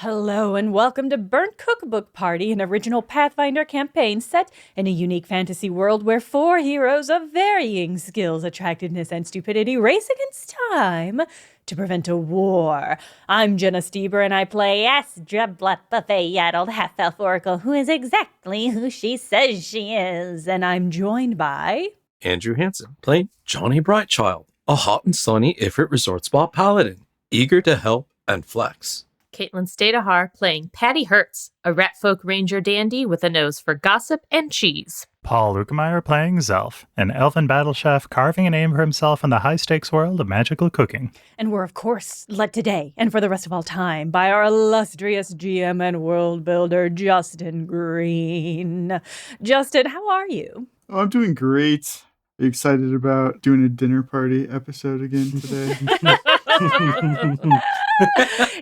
Hello and welcome to Burnt Cookbook Party, an original Pathfinder campaign set in a unique fantasy world where 4 heroes of varying skills, attractiveness, and stupidity race against time to prevent a war. I'm Jenna Stoeber and I play Astra, buffet-addled half-elf oracle who is exactly who she says she is. And I'm joined by... Andrew Hansen, playing Johnny Brightchild, a hot and sunny Ifrit Resort Spa paladin, eager to help and flex. Caitlin Stayduhar playing Patty Hertz, a ratfolk ranger dandy with a nose for gossip and cheese. Paul Luetkemeyer playing Zelf, an elven battle chef carving a name for himself in the high-stakes world of magical cooking. And we're, of course, led today, and for the rest of all time, by our illustrious GM and world builder, Justin Green. Justin, how are you? Oh, I'm doing great. Excited about doing a dinner party episode again today.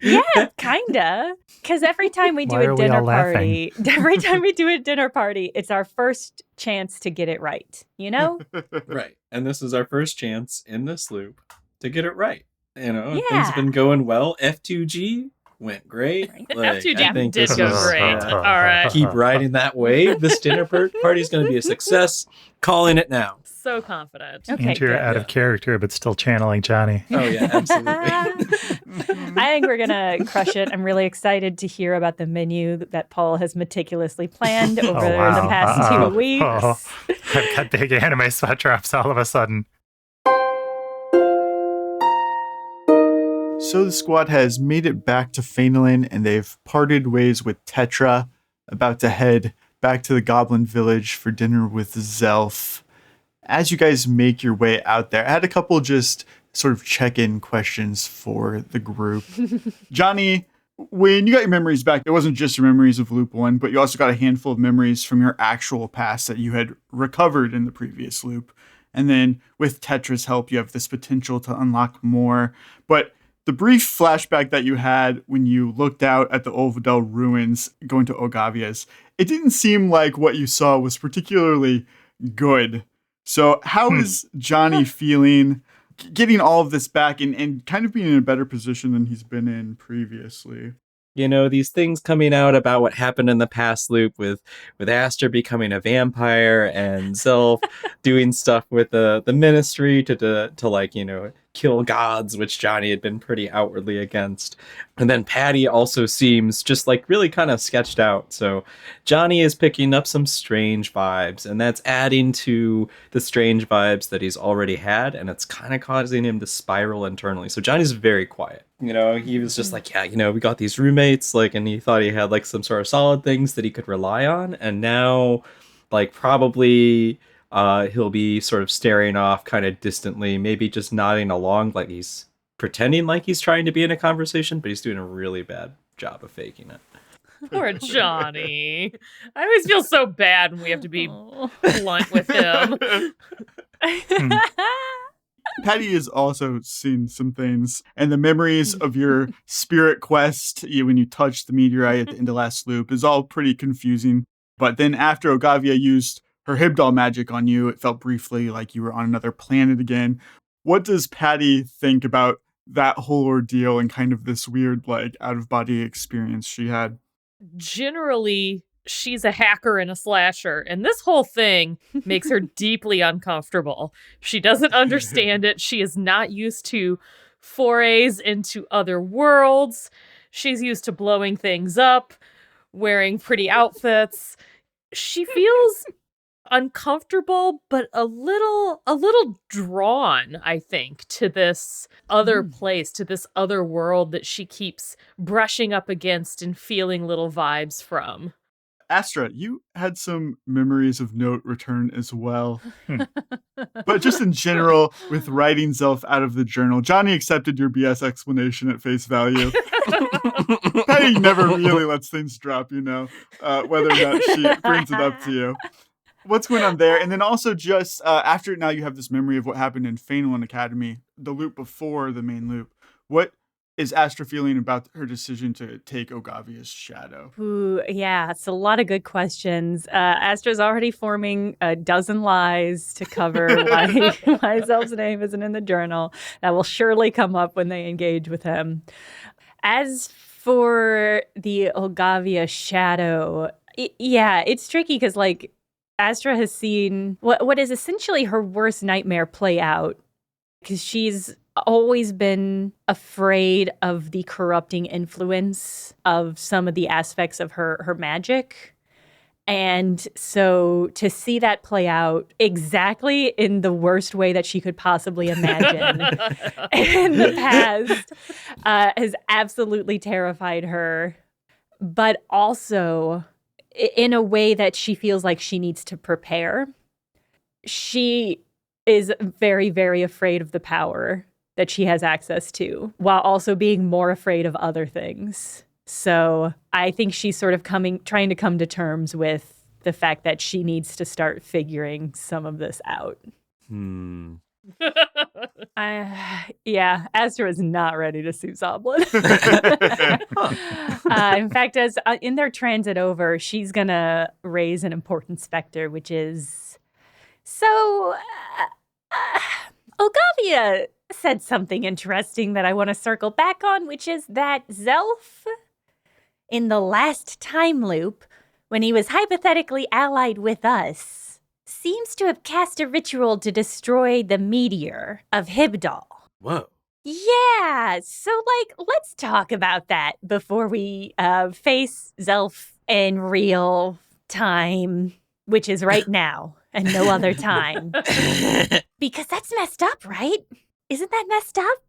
Yeah, kinda. Because every time we do a dinner party, it's our first chance to get it right, you know? Right. And this is our first chance in this loop to get it right. You know, Yeah. Things have been going well. F2G went great. F2G did go great. All right. Keep riding that wave. This dinner party is going to be a success. Calling it now. So confident. Okay, And you're good. out of character, but still channeling Johnny. Oh, yeah, absolutely. I think we're going to crush it. I'm really excited to hear about the menu that Paul has meticulously planned over the past 2 weeks. I've got big anime sweat drops all of a sudden. So the squad has made it back to Fainalin, and they've parted ways with Tetra, about to head back to the Goblin Village for dinner with Zelf. As you guys make your way out there, I had a couple just sort of check-in questions for the group. Johnny, when you got your memories back, it wasn't just your memories of Loop 1, but you also got a handful of memories from your actual past that you had recovered in the previous loop. And then with Tetra's help, you have this potential to unlock more. But the brief flashback that you had when you looked out at the Olvidel ruins going to Ogavia's, it didn't seem like what you saw was particularly good. So how is Johnny feeling getting all of this back and kind of being in a better position than he's been in previously? You know, these things coming out about what happened in the past loop with Astra becoming a vampire and Zelf doing stuff with the ministry to like, you know, kill gods, which Johnny had been pretty outwardly against. And then Patty also seems just like really kind of sketched out. So Johnny is picking up some strange vibes, and that's adding to the strange vibes that he's already had, and it's kind of causing him to spiral internally. So Johnny's very quiet. You know, he was just like, yeah, you know, we got these roommates, like, and he thought he had like some sort of solid things that he could rely on. And now, like, probably he'll be sort of staring off kind of distantly, maybe just nodding along like he's pretending like he's trying to be in a conversation, but he's doing a really bad job of faking it. Poor Johnny. I always feel so bad when we have to be blunt with him. Patty has also seen some things, and the memories of your spirit quest when you touched the meteorite at the end of last loop is all pretty confusing. But then after Ogavia used her Hibdal magic on you, it felt briefly like you were on another planet again. What does Patty think about that whole ordeal and kind of this weird, like, out-of-body experience she had? Generally, she's a hacker and a slasher, and this whole thing makes her deeply uncomfortable. She doesn't understand it. She is not used to forays into other worlds. She's used to blowing things up, wearing pretty outfits. She feels uncomfortable, but a little drawn, I think, to this other place, to this other world that she keeps brushing up against and feeling little vibes from. Astra, you had some memories of note return as well. But just in general, with writing Zelf out of the journal, Johnny accepted your BS explanation at face value. Patty never really lets things drop, you know, whether or not she brings it up to you. What's going on there? And then also just after now you have this memory of what happened in Fainalin Academy, the loop before the main loop. What is Astra feeling about her decision to take Ogavia's shadow? Ooh, yeah, it's a lot of good questions. Astra's already forming a dozen lies to cover why Zelf's name isn't in the journal. That will surely come up when they engage with him. As For the Olgavia shadow, it's tricky because, like, Astra has seen what is essentially her worst nightmare play out because she's always been afraid of the corrupting influence of some of the aspects of her magic. And so to see that play out exactly in the worst way that she could possibly imagine in the past has absolutely terrified her. But also in a way that she feels like she needs to prepare. She is very, very afraid of the power that she has access to, while also being more afraid of other things. So I think she's sort of trying to come to terms with the fact that she needs to start figuring some of this out. Astra is not ready to sue Zoblin. In fact, as in their transit over, she's gonna raise an important specter, which is Olgavia said something interesting that I want to circle back on, which is that Zelf, in the last time loop, when he was hypothetically allied with us, seems to have cast a ritual to destroy the meteor of Hibdal. Whoa. Yeah, so, like, let's talk about that before we face Zelf in real time, which is right now and no other time. Because that's messed up, right? Isn't that messed up?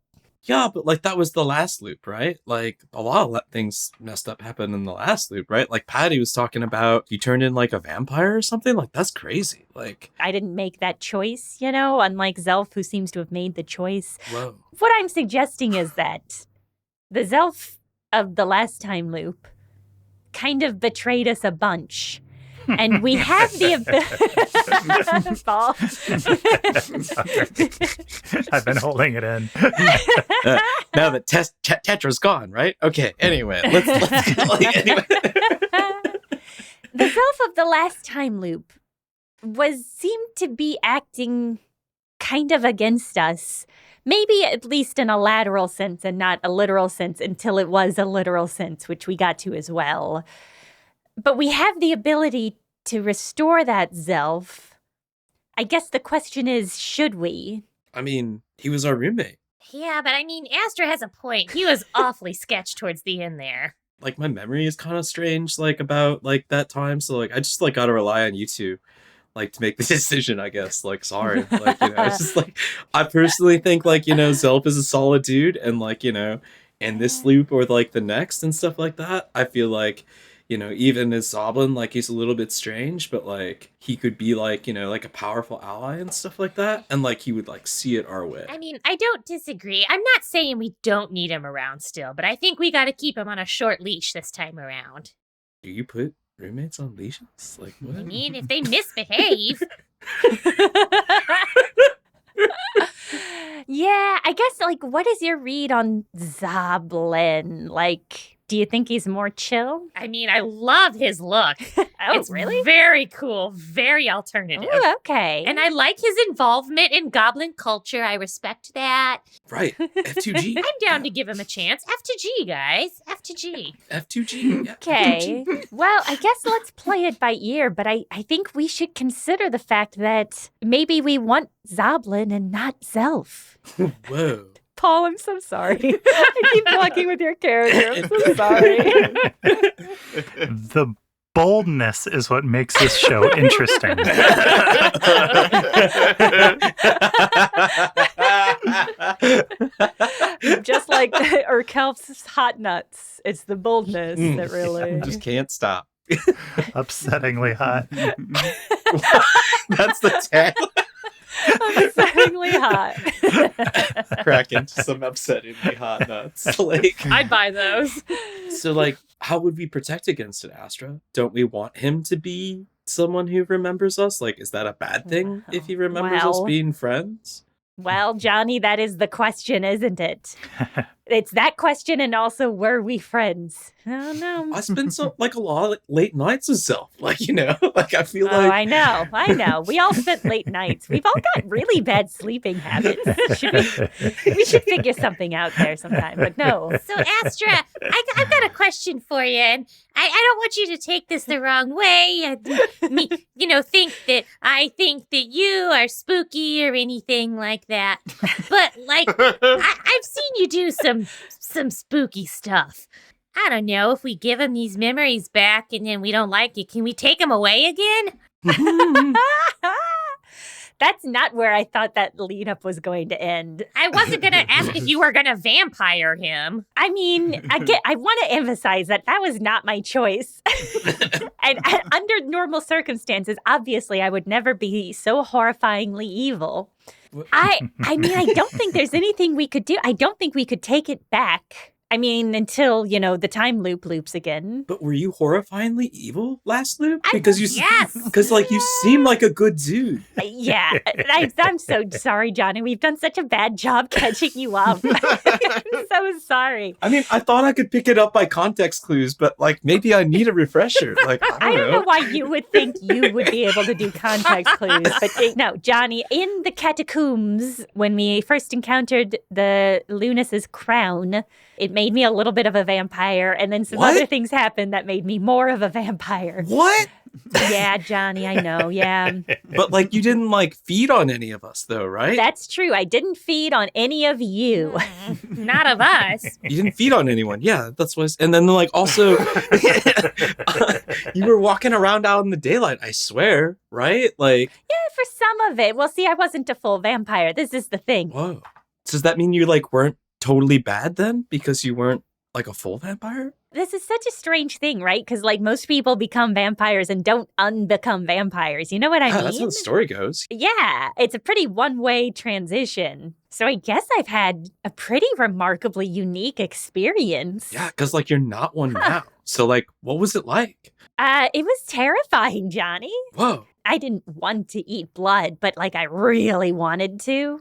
Yeah, but like that was the last loop, right? Like a lot of things messed up happened in the last loop, right? Like Patty was talking about you turned in like a vampire or something. Like that's crazy. Like I didn't make that choice, you know, unlike Zelf, who seems to have made the choice. Whoa. What I'm suggesting is that the Zelf of the last time loop kind of betrayed us a bunch. And we have the ability. Paul. I've been holding it in. Now that Tetra's gone, right? Okay. Anyway, let's anyway. The Zelf of the last time loop seemed to be acting kind of against us. Maybe at least in a lateral sense and not a literal sense until it was a literal sense, which we got to as well. But we have the ability to restore that Zelf. I guess the question is, should we? I mean, he was our roommate. Yeah, but I mean, Astra has a point. He was awfully sketch towards the end there. Like, my memory is kind of strange, like, about, like, that time. So, like, I just, like, gotta rely on you two, like, to make the decision, I guess. Like, sorry. Like, you know, it's just, like, I personally think, like, you know, Zelf is a solid dude. And, like, you know, in this loop or, like, the next and stuff like that, I feel like, you know, even as Zoblin, like, he's a little bit strange, but, like, he could be, like, you know, like, a powerful ally and stuff like that. And, like, he would, like, see it our way. I mean, I don't disagree. I'm not saying we don't need him around still, but I think we gotta keep him on a short leash this time around. Do you put roommates on leashes? Like, what? I mean, if they misbehave. Yeah, I guess, like, what is your read on Zoblin? Like, do you think he's more chill? I mean, I love his look. It's really? Very cool, very alternative. Ooh, okay. And I like his involvement in goblin culture. I respect that. Right. F2G. I'm down to give him a chance. F2G, guys. F2G. F2G. Yeah, Okay. F2G. Well, I guess let's play it by ear, but I think we should consider the fact that maybe we want Zoblin and not Zelf. Whoa. Paul, I'm so sorry. I keep fucking with your character. I'm so sorry. The boldness is what makes this show interesting. Just like Urkelf's hot nuts. It's the boldness that really... Just can't stop. Upsettingly hot. That's the tag. Upsettingly hot. Crack into some upsettingly hot nuts. Like, I'd buy those. so, like, how would we protect against it, Astra? Don't we want him to be someone who remembers us? Like, is that a bad thing if he remembers us Well. being friends? Well, Johnny, that is the question, isn't it? It's that question, and also, were we friends? I don't know. I spent a lot of late nights with Zelf. I feel Oh, like I know. We all spent late nights. We've all got really bad sleeping habits. We should figure something out there sometime, but no. So, Astra, I've got a question for you, and I don't want you to take this the wrong way. Think that I think that you are spooky or anything like that. But, I've seen you do some spooky stuff. I don't know, if we give him these memories back and then we don't like it, can we take them away again? That's not where I thought that lead up was going to end. I wasn't going to ask if you were going to vampire him. I mean, I want to emphasize that was not my choice. and under normal circumstances, obviously, I would never be so horrifyingly evil. I mean, I don't think there's anything we could do. I don't think we could take it back. I mean, until, the time loop loops again. But were you horrifyingly evil last loop? Yes. Because you seem like a good dude. Yeah, I'm so sorry, Johnny. We've done such a bad job catching you up. I'm so sorry. I mean, I thought I could pick it up by context clues, but maybe I need a refresher. I don't know why you would think you would be able to do context clues, but no, Johnny, in the catacombs, when we first encountered the Lunas's crown, it made me a little bit of a vampire, and then some other things happened that made me more of a vampire. What? Yeah, Johnny, I know, yeah. But, you didn't, feed on any of us, though, right? That's true. I didn't feed on any of you. Not of us. You didn't feed on anyone. Yeah, that's what and then, also, you were walking around out in the daylight, I swear, right? Yeah, for some of it. Well, see, I wasn't a full vampire. This is the thing. Whoa. Does that mean you, weren't totally bad then? Because you weren't, a full vampire? This is such a strange thing, right? Because, most people become vampires and don't unbecome vampires. You know what I mean? That's how the story goes. Yeah, it's a pretty one-way transition. So I guess I've had a pretty remarkably unique experience. Yeah, because, you're not one now. So, what was it like? It was terrifying, Johnny. Whoa. I didn't want to eat blood, but, I really wanted to,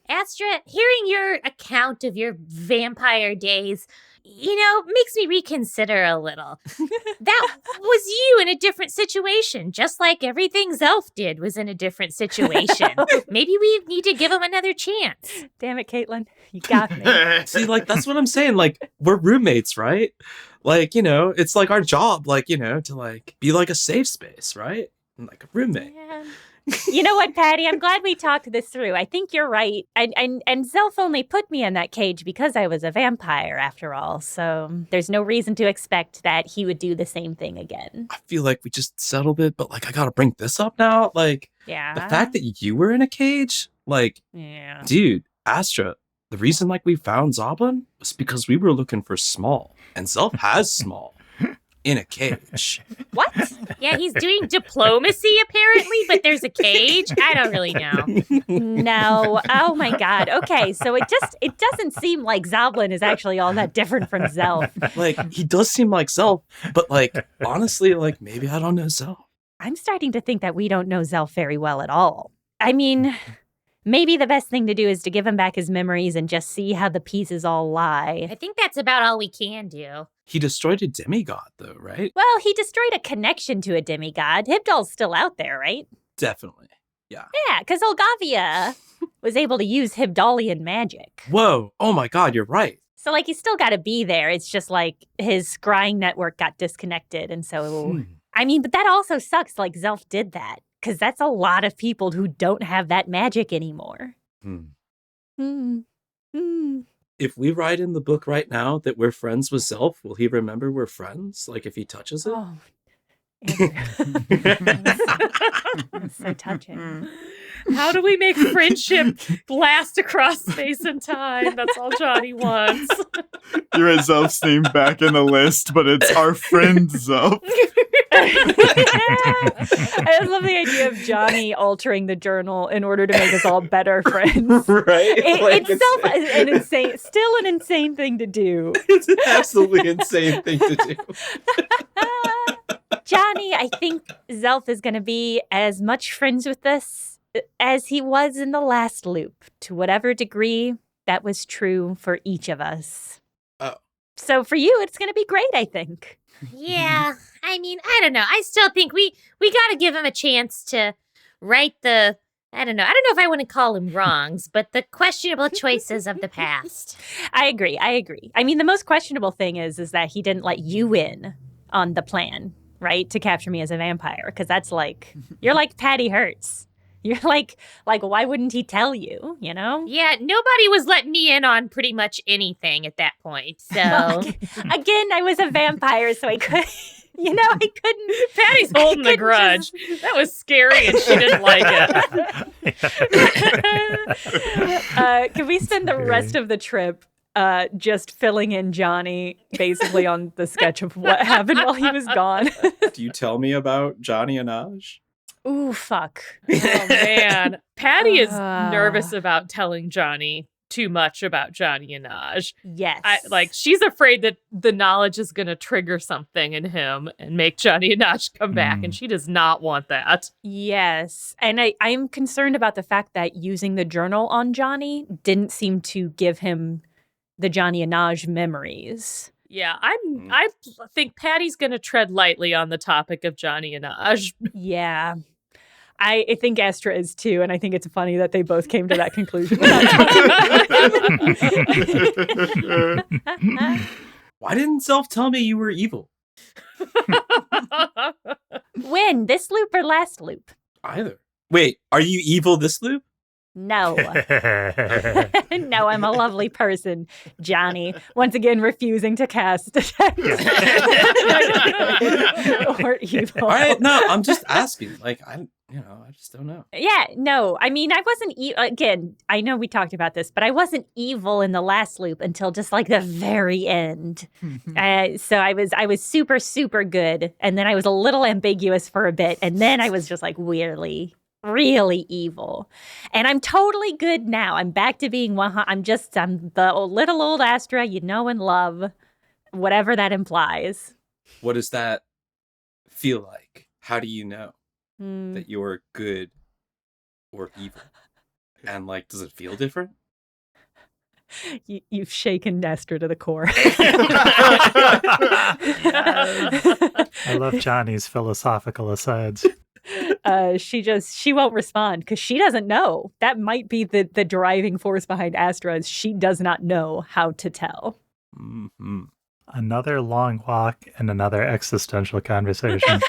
Astra, hearing your account of your vampire days, makes me reconsider a little. That was you in a different situation, just like everything Zelf did was in a different situation. Maybe we need to give him another chance. Damn it, Caitlin. You got me. See, that's what I'm saying. We're roommates, right? It's our job, to be a safe space, right? And a roommate. Yeah. You know what, Patty? I'm glad we talked this through. I think you're right. And Zelf only put me in that cage because I was a vampire, after all. So there's no reason to expect that he would do the same thing again. I feel like we just settled it, but I gotta bring this up now. Yeah. The fact that you were in a cage, yeah. Dude, Astra, the reason we found Zoblin was because we were looking for small, and Zelf has small. In a cage. What? Yeah, he's doing diplomacy apparently, but there's a cage? I don't really know. No. Oh my God. Okay, so it doesn't seem like Zoblin is actually all that different from Zelf. He does seem like Zelf, but honestly, maybe I don't know Zelf. I'm starting to think that we don't know Zelf very well at all. I mean, maybe the best thing to do is to give him back his memories and just see how the pieces all lie. I think that's about all we can do. He destroyed a demigod, though, right? Well, he destroyed a connection to a demigod. Hibdal's still out there, right? Definitely. Yeah. Yeah, because Olgavia was able to use Hibdalian magic. Whoa. Oh my God, you're right. So, he's still got to be there. It's just his scrying network got disconnected. And so, I mean, but that also sucks. Zelf did that. Because that's a lot of people who don't have that magic anymore. If we write in the book right now that we're friends with Zelf, will he remember we're friends? If he touches it? Oh, that's so touching. How do we make friendship last across space and time? That's all Johnny wants. You're at Zelf's name back in the list, but it's our friend Zelf. I just love the idea of Johnny altering the journal in order to make us all better friends. Right? It's still an insane thing to do. It's an absolutely insane thing to do. Johnny, I think Zelf is going to be as much friends with us as he was in the last loop. To whatever degree that was true for each of us. Oh. So for you, it's going to be great, I think. Yeah, I mean, I don't know. I still think we got to give him a chance to right the, I don't know if I want to call him wrongs, but the questionable choices of the past. I agree. I mean, the most questionable thing is that he didn't let you in on the plan, right? To capture me as a vampire, because that's like, you're like Patty Hearst. You're like, why wouldn't he tell you, you know? Yeah, nobody was letting me in on pretty much anything at that point, so... Again, I was a vampire, so I could, I couldn't. Patty's holding the grudge. That was scary, and she didn't like it. Can we spend the rest of the trip just filling in Johnny, basically on the sketch of what happened while he was gone? Do you tell me about Janni Innaj? Ooh, fuck. Oh, man. Patty is nervous about telling Johnny too much about Janni Innaj. Yes. She's afraid that the knowledge is going to trigger something in him and make Janni Innaj come back, and she does not want that. Yes. And I'm concerned about the fact that using the journal on Johnny didn't seem to give him the Janni Innaj memories. Yeah, I think Patty's going to tread lightly on the topic of Janni Innaj. Yeah. I think Astra is too, and I think it's funny that they both came to that conclusion. Why didn't Zelf tell me you were evil? When? This loop or last loop? Either. Wait, are you evil this loop? No. No, I'm a lovely person, Johnny. Once again, refusing to cast or evil. All right, no, I'm just asking. I just don't know. Yeah, no. I mean, I wasn't again, I know we talked about this, but I wasn't evil in the last loop until just like the very end. So I was super, super good, and then I was a little ambiguous for a bit, and then I was just like really evil. And I'm totally good now. I'm back to being I'm the little old Astra you know and love, whatever that implies. What does that feel like? How do you know that you're good or evil? And does it feel different? You've shaken Astra to the core. I love Johnny's philosophical asides. She won't respond because she doesn't know. That might be the driving force behind Astra is she does not know how to tell. Mm-hmm. Another long walk and another existential conversation.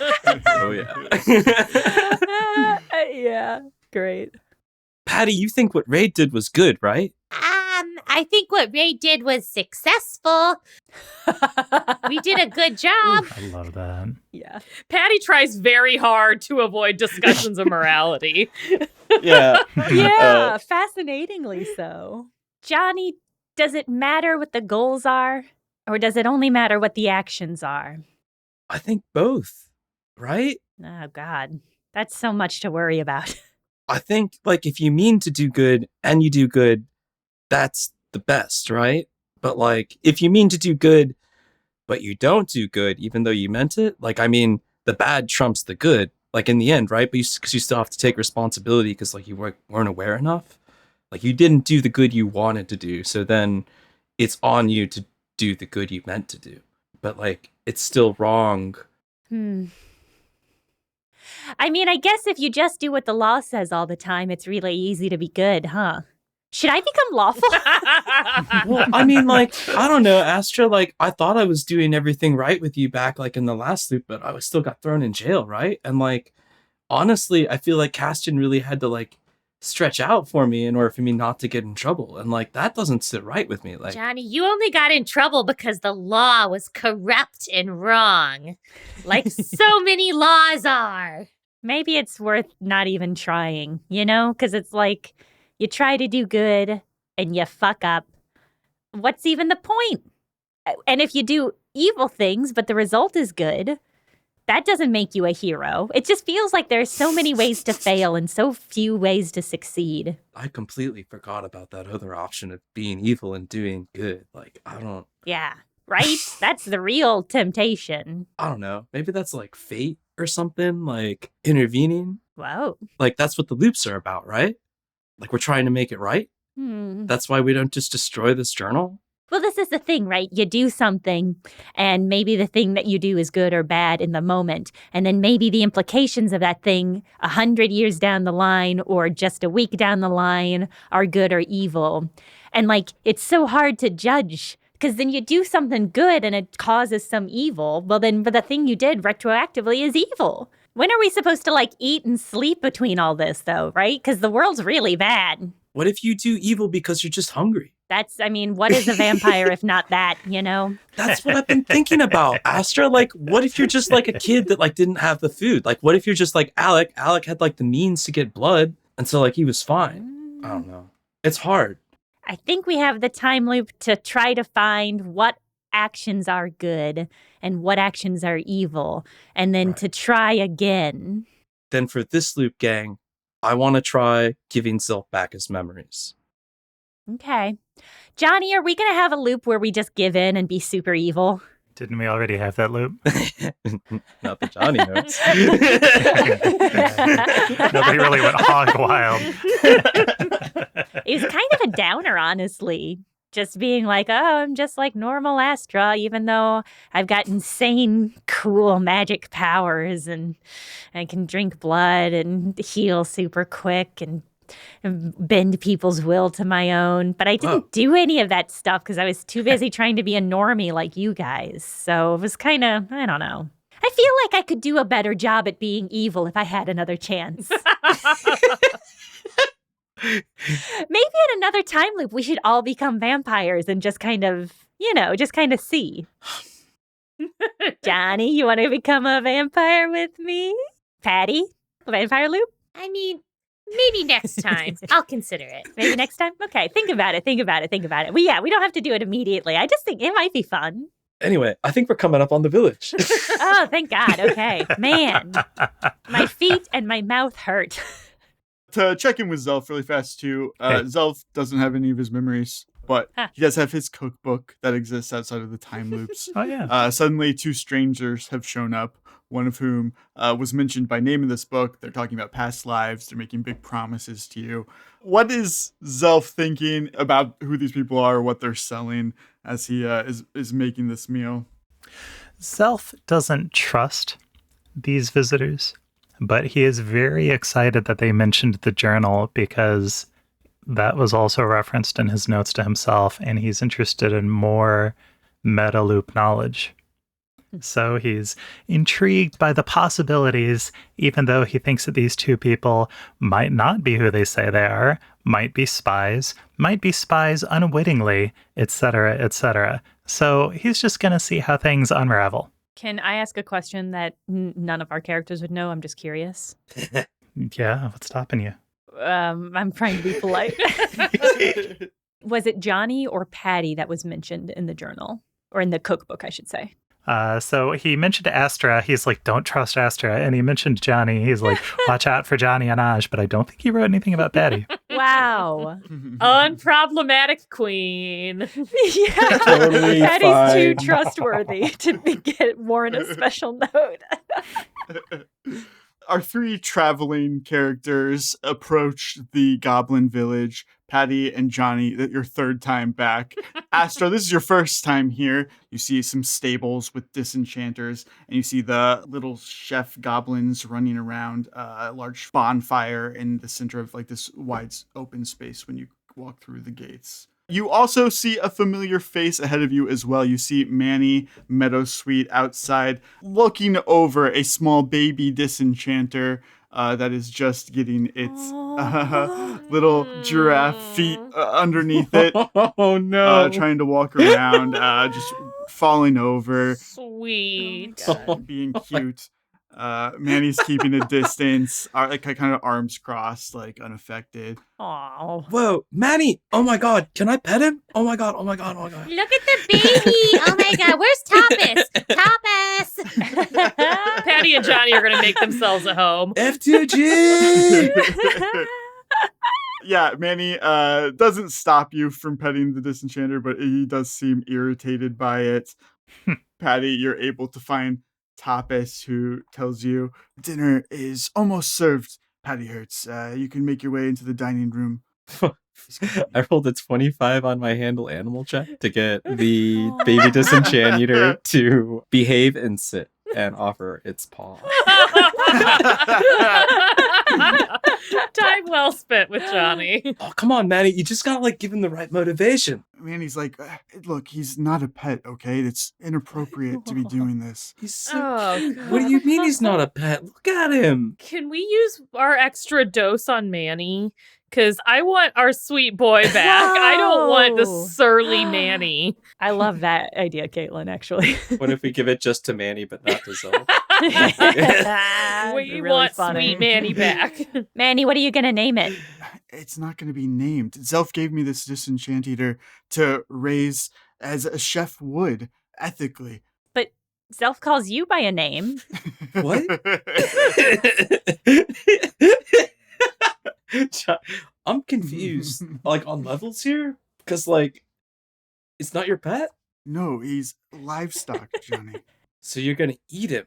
Oh, yeah. Yeah, great. Patty, you think what Ray did was good, right? I think what Ray did was successful. We did a good job. I love that. Yeah. Patty tries very hard to avoid discussions of morality. Yeah. Yeah, fascinatingly so. Johnny, does it matter what the goals are? Or does it only matter what the actions are? I think both, right? Oh, God. That's so much to worry about. I think, if you mean to do good and you do good, that's the best, right? But, if you mean to do good, but you don't do good, even though you meant it, the bad trumps the good, in the end, right? But because you still have to take responsibility because, you weren't aware enough. You didn't do the good you wanted to do, so then it's on you to do the good you meant to do. But, it's still wrong. I mean, I guess if you just do what the law says all the time, it's really easy to be good, huh? Should I become lawful? Well, I mean, I don't know, Astra, I thought I was doing everything right with you back, in the last loop, but I still got thrown in jail, right? And, honestly, I feel like Castian really had to, stretch out for me in order for me not to get in trouble. And, that doesn't sit right with me. Johnny, you only got in trouble because the law was corrupt and wrong. Like so many laws are. Maybe it's worth not even trying, Because it's you try to do good and you fuck up. What's even the point? And if you do evil things, but the result is good, that doesn't make you a hero. It just feels like there's so many ways to fail and so few ways to succeed. I completely forgot about that other option of being evil and doing good. I don't... Yeah, right? That's the real temptation. I don't know. Maybe that's fate or something, intervening. Whoa. That's what the loops are about, right? We're trying to make it right. That's why we don't just destroy this journal? Well, this is the thing, right? You do something, and maybe the thing that you do is good or bad in the moment. And then maybe the implications of that thing 100 years down the line or just a week down the line are good or evil. And like, it's so hard to judge because then you do something good and it causes some evil. Well, then the thing you did retroactively is evil. When are we supposed to like eat and sleep between all this, though, right? Because the world's really bad. What if you do evil because you're just hungry? What is a vampire if not that, you know? That's what I've been thinking about, Astra. Like, what if you're just like a kid that like didn't have the food? Like, what if you're just like Alec? Alec had like the means to get blood, and so like he was fine. I don't know. It's hard. I think we have the time loop to try to find what actions are good and what actions are evil, and then to try again. Then for this loop, gang, I want to try giving Zelf back his memories. Okay. Johnny, are we going to have a loop where we just give in and be super evil? Didn't we already have that loop? Not that Johnny knows. Nobody really went hog wild. It was kind of a downer, honestly. Just being like, oh, I'm just like normal Astra, even though I've got insane, cool magic powers and I can drink blood and heal super quick and bend people's will to my own. But I didn't do any of that stuff because I was too busy trying to be a normie like you guys. So it was kind of, I don't know. I feel like I could do a better job at being evil if I had another chance. Maybe in another time loop, we should all become vampires and just kind of, see. Johnny, you want to become a vampire with me? Patty, vampire loop? I mean, maybe next time. I'll consider it. Maybe next time? Okay, think about it. We don't have to do it immediately. I just think it might be fun. Anyway, I think we're coming up on the village. Oh, thank God. Okay. Man, my feet and my mouth hurt. To check in with Zelf really fast, too, Zelf doesn't have any of his memories, but he does have his cookbook that exists outside of the time loops. Oh, yeah. Suddenly, two strangers have shown up, one of whom was mentioned by name in this book. They're talking about past lives. They're making big promises to you. What is Zelf thinking about who these people are, what they're selling as he is making this meal? Zelf doesn't trust these visitors, but he is very excited that they mentioned the journal because that was also referenced in his notes to himself, and he's interested in more meta loop knowledge. So he's intrigued by the possibilities, even though he thinks that these two people might not be who they say they are, might be spies unwittingly, etc., etc. So he's just going to see how things unravel. Can I ask a question that none of our characters would know? I'm just curious. Yeah, what's stopping you? I'm trying to be polite. Was it Johnny or Patty that was mentioned in the journal? Or in the cookbook, I should say. So he mentioned Astra. He's like, don't trust Astra. And he mentioned Johnny. He's like, watch out for Janni Innaj. But I don't think he wrote anything about Patty. Wow. Unproblematic Queen. Yeah. Totally Patty's fine. too trustworthy to warrant a special note. Our three traveling characters approach the Goblin Village. Patty and Johnny, your third time back. Astra, this is your first time here. You see some stables with disenchanters, and you see the little chef goblins running around a large bonfire in the center of like this wide open space when you walk through the gates. You also see a familiar face ahead of you as well. You see Manny Meadowsweet outside looking over a small baby disenchanter that is just getting its little giraffe feet underneath it. Oh, no. Trying to walk around, just falling over, Sweet. being cute. Manny's keeping a distance, like kind of arms crossed, like unaffected. Oh. Whoa, Manny! Oh my God, can I pet him? Oh my God! Look at the baby! Oh my God, where's Tapas? Tapas! Patty and Johnny are going to make themselves a home. F2G! Yeah, Manny doesn't stop you from petting the disenchanter, but he does seem irritated by it. Patty, you're able to find Tapas, who tells you dinner is almost served. Patty Hertz, you can make your way into the dining room I rolled a 25 on my handle animal check to get the baby disenchanter to behave and sit and offer its paw. Time well spent with Johnny. Oh, come on, Manny. You just gotta give him the right motivation. Manny's like, look, he's not a pet, okay? It's inappropriate to be doing this. He's so Oh, What do you mean he's not a pet? Look at him. Can we use our extra dose on Manny? Because I want our sweet boy back. I don't want the Whoa. surly Manny. I love that idea, Caitlin, actually. What if we give it just to Manny but not to Zoe? We Really want funny. sweet Manny back. Manny, what are you going to name it? It's not going to be named. Zelf gave me this disenchanter to raise as a chef would, ethically. But Zelf calls you by a name. What? I'm confused. On levels here? Because, it's not your pet? No, he's livestock, Johnny. So you're gonna eat him.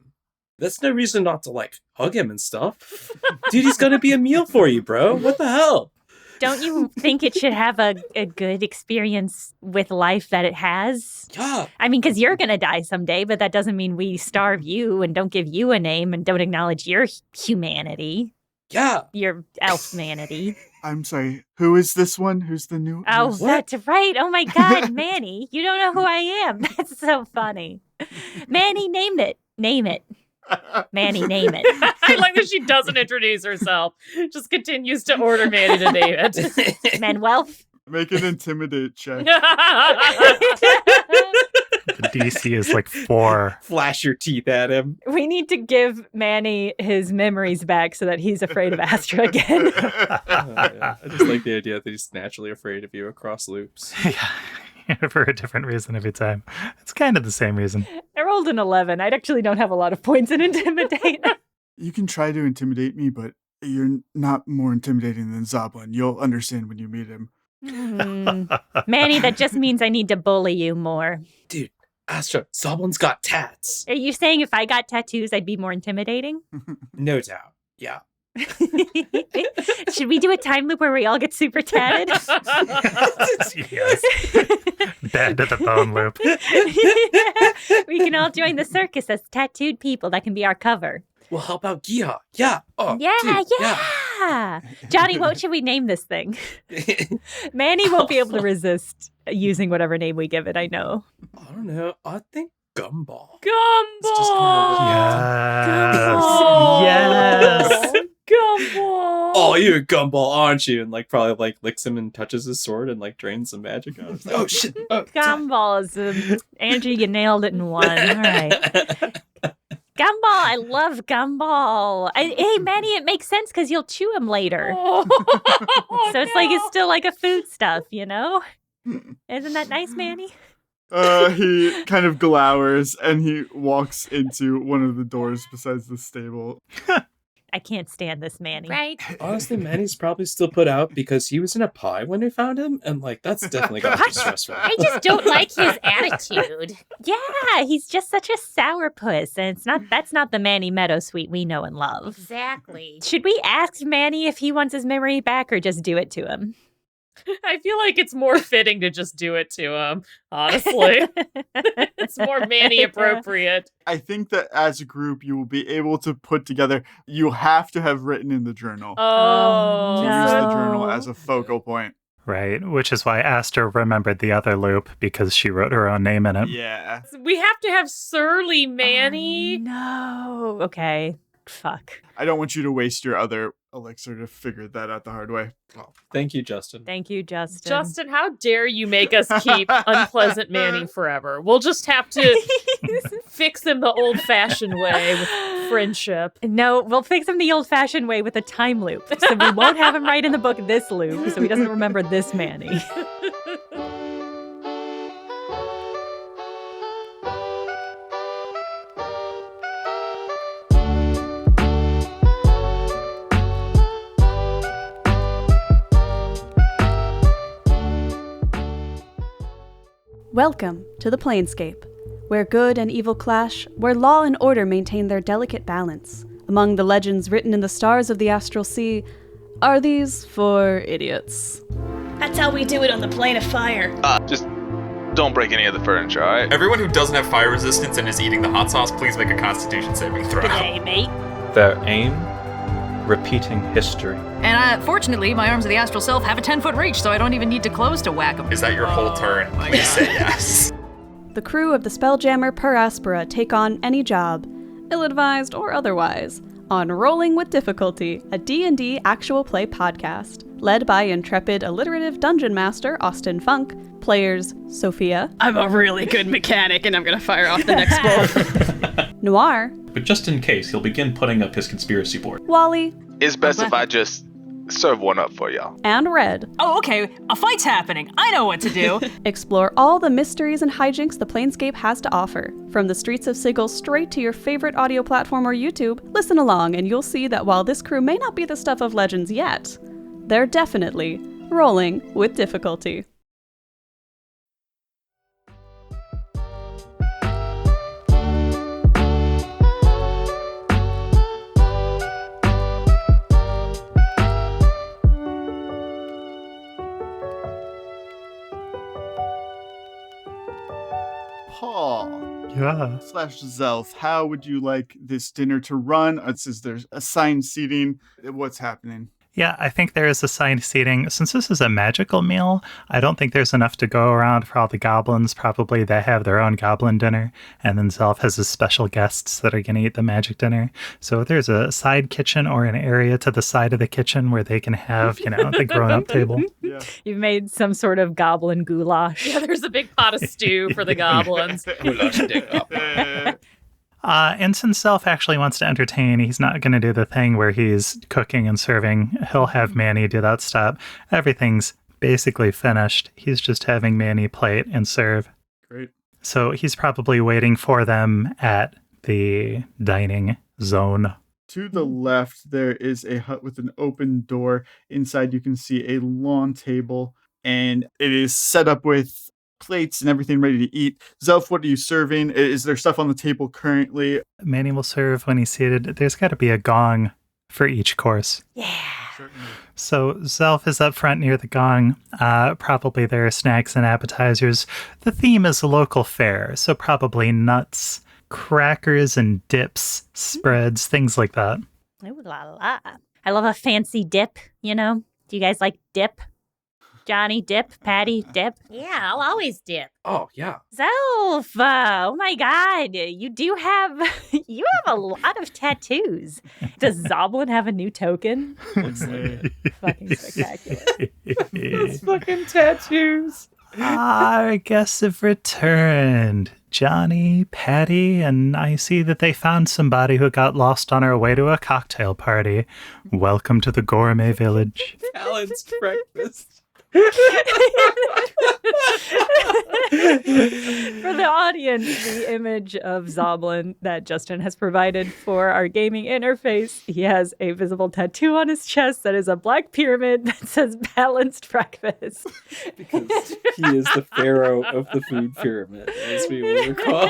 That's no reason not to, hug him and stuff. Dude, he's gonna be a meal for you, bro. What the hell? Don't you think it should have a good experience with life that it has? Yeah. I mean, because you're going to die someday, but that doesn't mean we starve you and don't give you a name and don't acknowledge your humanity, Yeah. your elf-manity. I'm sorry, who is this one? Who's the new? Oh, who's- that's right. Oh, my God, Manny. You don't know who I am. That's so funny. Manny, name it. Name it. Manny, name it. I like that she doesn't introduce herself. Just continues to order Manny to name it. Manuel. Make an intimidate check. The DC is 4. Flash your teeth at him. We need to give Manny his memories back so that he's afraid of Astra again. Yeah. I just like the idea that he's naturally afraid of you across loops. Yeah, for a different reason every time. It's kind of the same reason. I rolled an 11. I actually don't have a lot of points in Intimidate. You can try to intimidate me, but you're not more intimidating than Zoblin. You'll understand when you meet him. Manny, that just means I need to bully you more. Dude, Astra, Zoblin's got tats. Are you saying if I got tattoos, I'd be more intimidating? No doubt. Yeah. Should we do a time loop where we all get super tatted? Yes. Bad to the bone loop. We can all join the circus as tattooed people. That can be our cover. We'll help out Giha. Yeah. Oh, Yeah, dude, yeah. Johnny, what should we name this thing? Manny won't be able to resist using whatever name we give it, I know. I don't know. I think Gumball. Gumball! Yes. Gumball! Oh, you're a Gumball, aren't you? And probably licks him and touches his sword and drains some magic out of it. Oh shit. Oh, Gumballs. Andrew, you nailed it in one. All right. Gumball. I love Gumball. Hey, Manny, it makes sense because you'll chew him later. Oh, So it's still like a food stuff, you know? Isn't that nice, Manny? He kind of glowers and he walks into one of the doors besides the stable. I can't stand this Manny. Right? Honestly, Manny's probably still put out because he was in a pie when we found him, and that's definitely got to be stressful. I just don't like his attitude. Yeah, he's just such a sourpuss, and that's not the Manny Meadowsweet we know and love. Exactly. Should we ask Manny if he wants his memory back or just do it to him? I feel like it's more fitting to just do it to him, honestly. It's more Manny appropriate. I think that as a group, you will be able to put together, you have to have written in the journal. Oh, To no. use the journal as a focal point. Right, which is why Astra remembered the other loop because she wrote her own name in it. Yeah. we have to have surly Manny. No. Okay. Fuck. I don't want you to waste your other elixir to figure that out the hard way. Oh, thank you, Justin. Thank you, Justin. Justin, how dare you make us keep unpleasant Manny forever? We'll just have to fix him the old-fashioned way with friendship. No, we'll fix him the old-fashioned way with a time loop. So we won't have him write in the book this loop, so he doesn't remember this Manny. Welcome to the Planescape, where good and evil clash, where law and order maintain their delicate balance. Among the legends written in the stars of the astral sea, Are these for idiots? That's how we do it on the plane of fire. Just don't break any of the furniture, alright? Everyone who doesn't have fire resistance and is eating the hot sauce, please make a Constitution saving throw. Hey, mate. Their aim? Repeating history. And fortunately, my arms of the astral self have a 10-foot reach, so I don't even need to close to whack them. Is that your whole turn? Please say yes. The crew of the Spelljammer per Aspera take on any job, ill-advised or otherwise, on Rolling with Difficulty, a D&D actual play podcast, led by intrepid alliterative dungeon master Austin Funk, players Sophia. I'm a really good mechanic, and I'm gonna fire off the next bolt. Noir. But just in case, he'll begin putting up his conspiracy board. Wally. It's best if I just serve one up for y'all. And Red. Oh, okay. A fight's happening. I know what to do. Explore all the mysteries and hijinks the Planescape has to offer. From the streets of Sigil straight to your favorite audio platform or YouTube, listen along and you'll see that while this crew may not be the stuff of legends yet, they're definitely rolling with difficulty. Paul. Yeah. /Zelf, how would you like this dinner to run? It says there's assigned seating. What's happening? Yeah, I think there is assigned seating. Since this is a magical meal, I don't think there's enough to go around for all the goblins. Probably they have their own goblin dinner, and then Zelf has his special guests that are going to eat the magic dinner. So there's a side kitchen or an area to the side of the kitchen where they can have, the grown-up table. Yeah. You've made some sort of goblin goulash. Yeah, there's a big pot of stew for the goblins. And since Zelf actually wants to entertain, he's not going to do the thing where he's cooking and serving. He'll have Manny do that step. Everything's basically finished. He's just having Manny plate and serve. Great. So he's probably waiting for them at the dining zone. To the left, there is a hut with an open door. Inside, you can see a long table, and it is set up with plates and everything ready to eat. Zelf, what are you serving? Is there stuff on the table currently? Manny will serve when he's seated. There's got to be a gong for each course. Yeah. Certainly. So Zelf is up front near the gong. Probably there are snacks and appetizers. The theme is a local fare, so probably nuts, crackers and dips, spreads, things like that. Ooh la la. I love a fancy dip, Do you guys like dip? Johnny, dip, Patty, dip. Yeah, I'll always dip. Oh, yeah. Zelf, oh my God, you have a lot of tattoos. Does Zoblin have a new token? Looks like fucking spectacular. Those fucking tattoos. Our guests have returned. Johnny, Patty, and I see that they found somebody who got lost on our way to a cocktail party. Welcome to the gourmet village. Balanced breakfast. For the audience, the image of Zoblin that Justin has provided for our gaming interface, he has a visible tattoo on his chest that is a black pyramid that says balanced breakfast. Because he is the pharaoh of the food pyramid, as we will recall.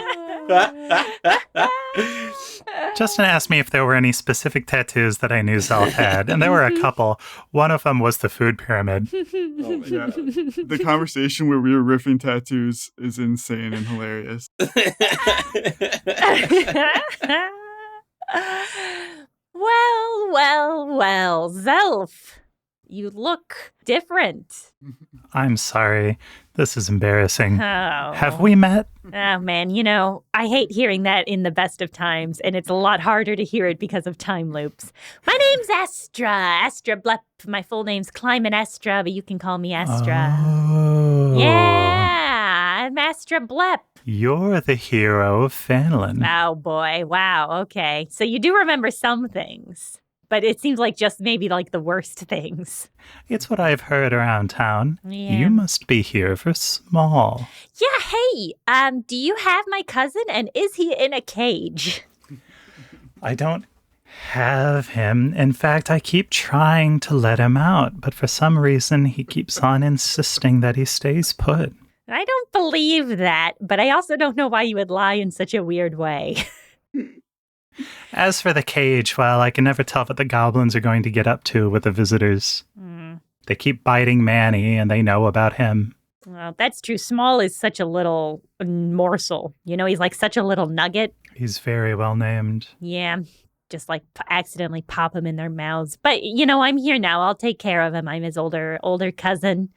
Justin asked me if there were any specific tattoos that I knew Zelf had, and there were a couple. One of them was the food pyramid. Oh, yeah. The conversation where we were riffing tattoos is insane and hilarious. Well, Zelf, you look different. I'm sorry. This is embarrassing. Oh. Have we met? Oh, man, I hate hearing that in the best of times, and it's a lot harder to hear it because of time loops. My name's Astra Blep. My full name's Clyman Astra, but you can call me Astra. Oh. Yeah, I'm Astra Blep. You're the hero of Fanlin. Oh, boy. Wow, okay. So you do remember some things, but it seems like just maybe like the worst things. It's what I've heard around town. Yeah. You must be here for small. Yeah, hey, do you have my cousin, and is he in a cage? I don't have him. In fact, I keep trying to let him out, but for some reason, he keeps on insisting that he stays put. I don't believe that, but I also don't know why you would lie in such a weird way. As for the cage, well, I can never tell what the goblins are going to get up to with the visitors. They keep biting Manny, and they know about him. Well, that's true. Small is such a little morsel. You know, he's like such a little nugget. He's very well named. Yeah, just like accidentally pop him in their mouths. But, you know, I'm here now. I'll take care of him. I'm his older cousin.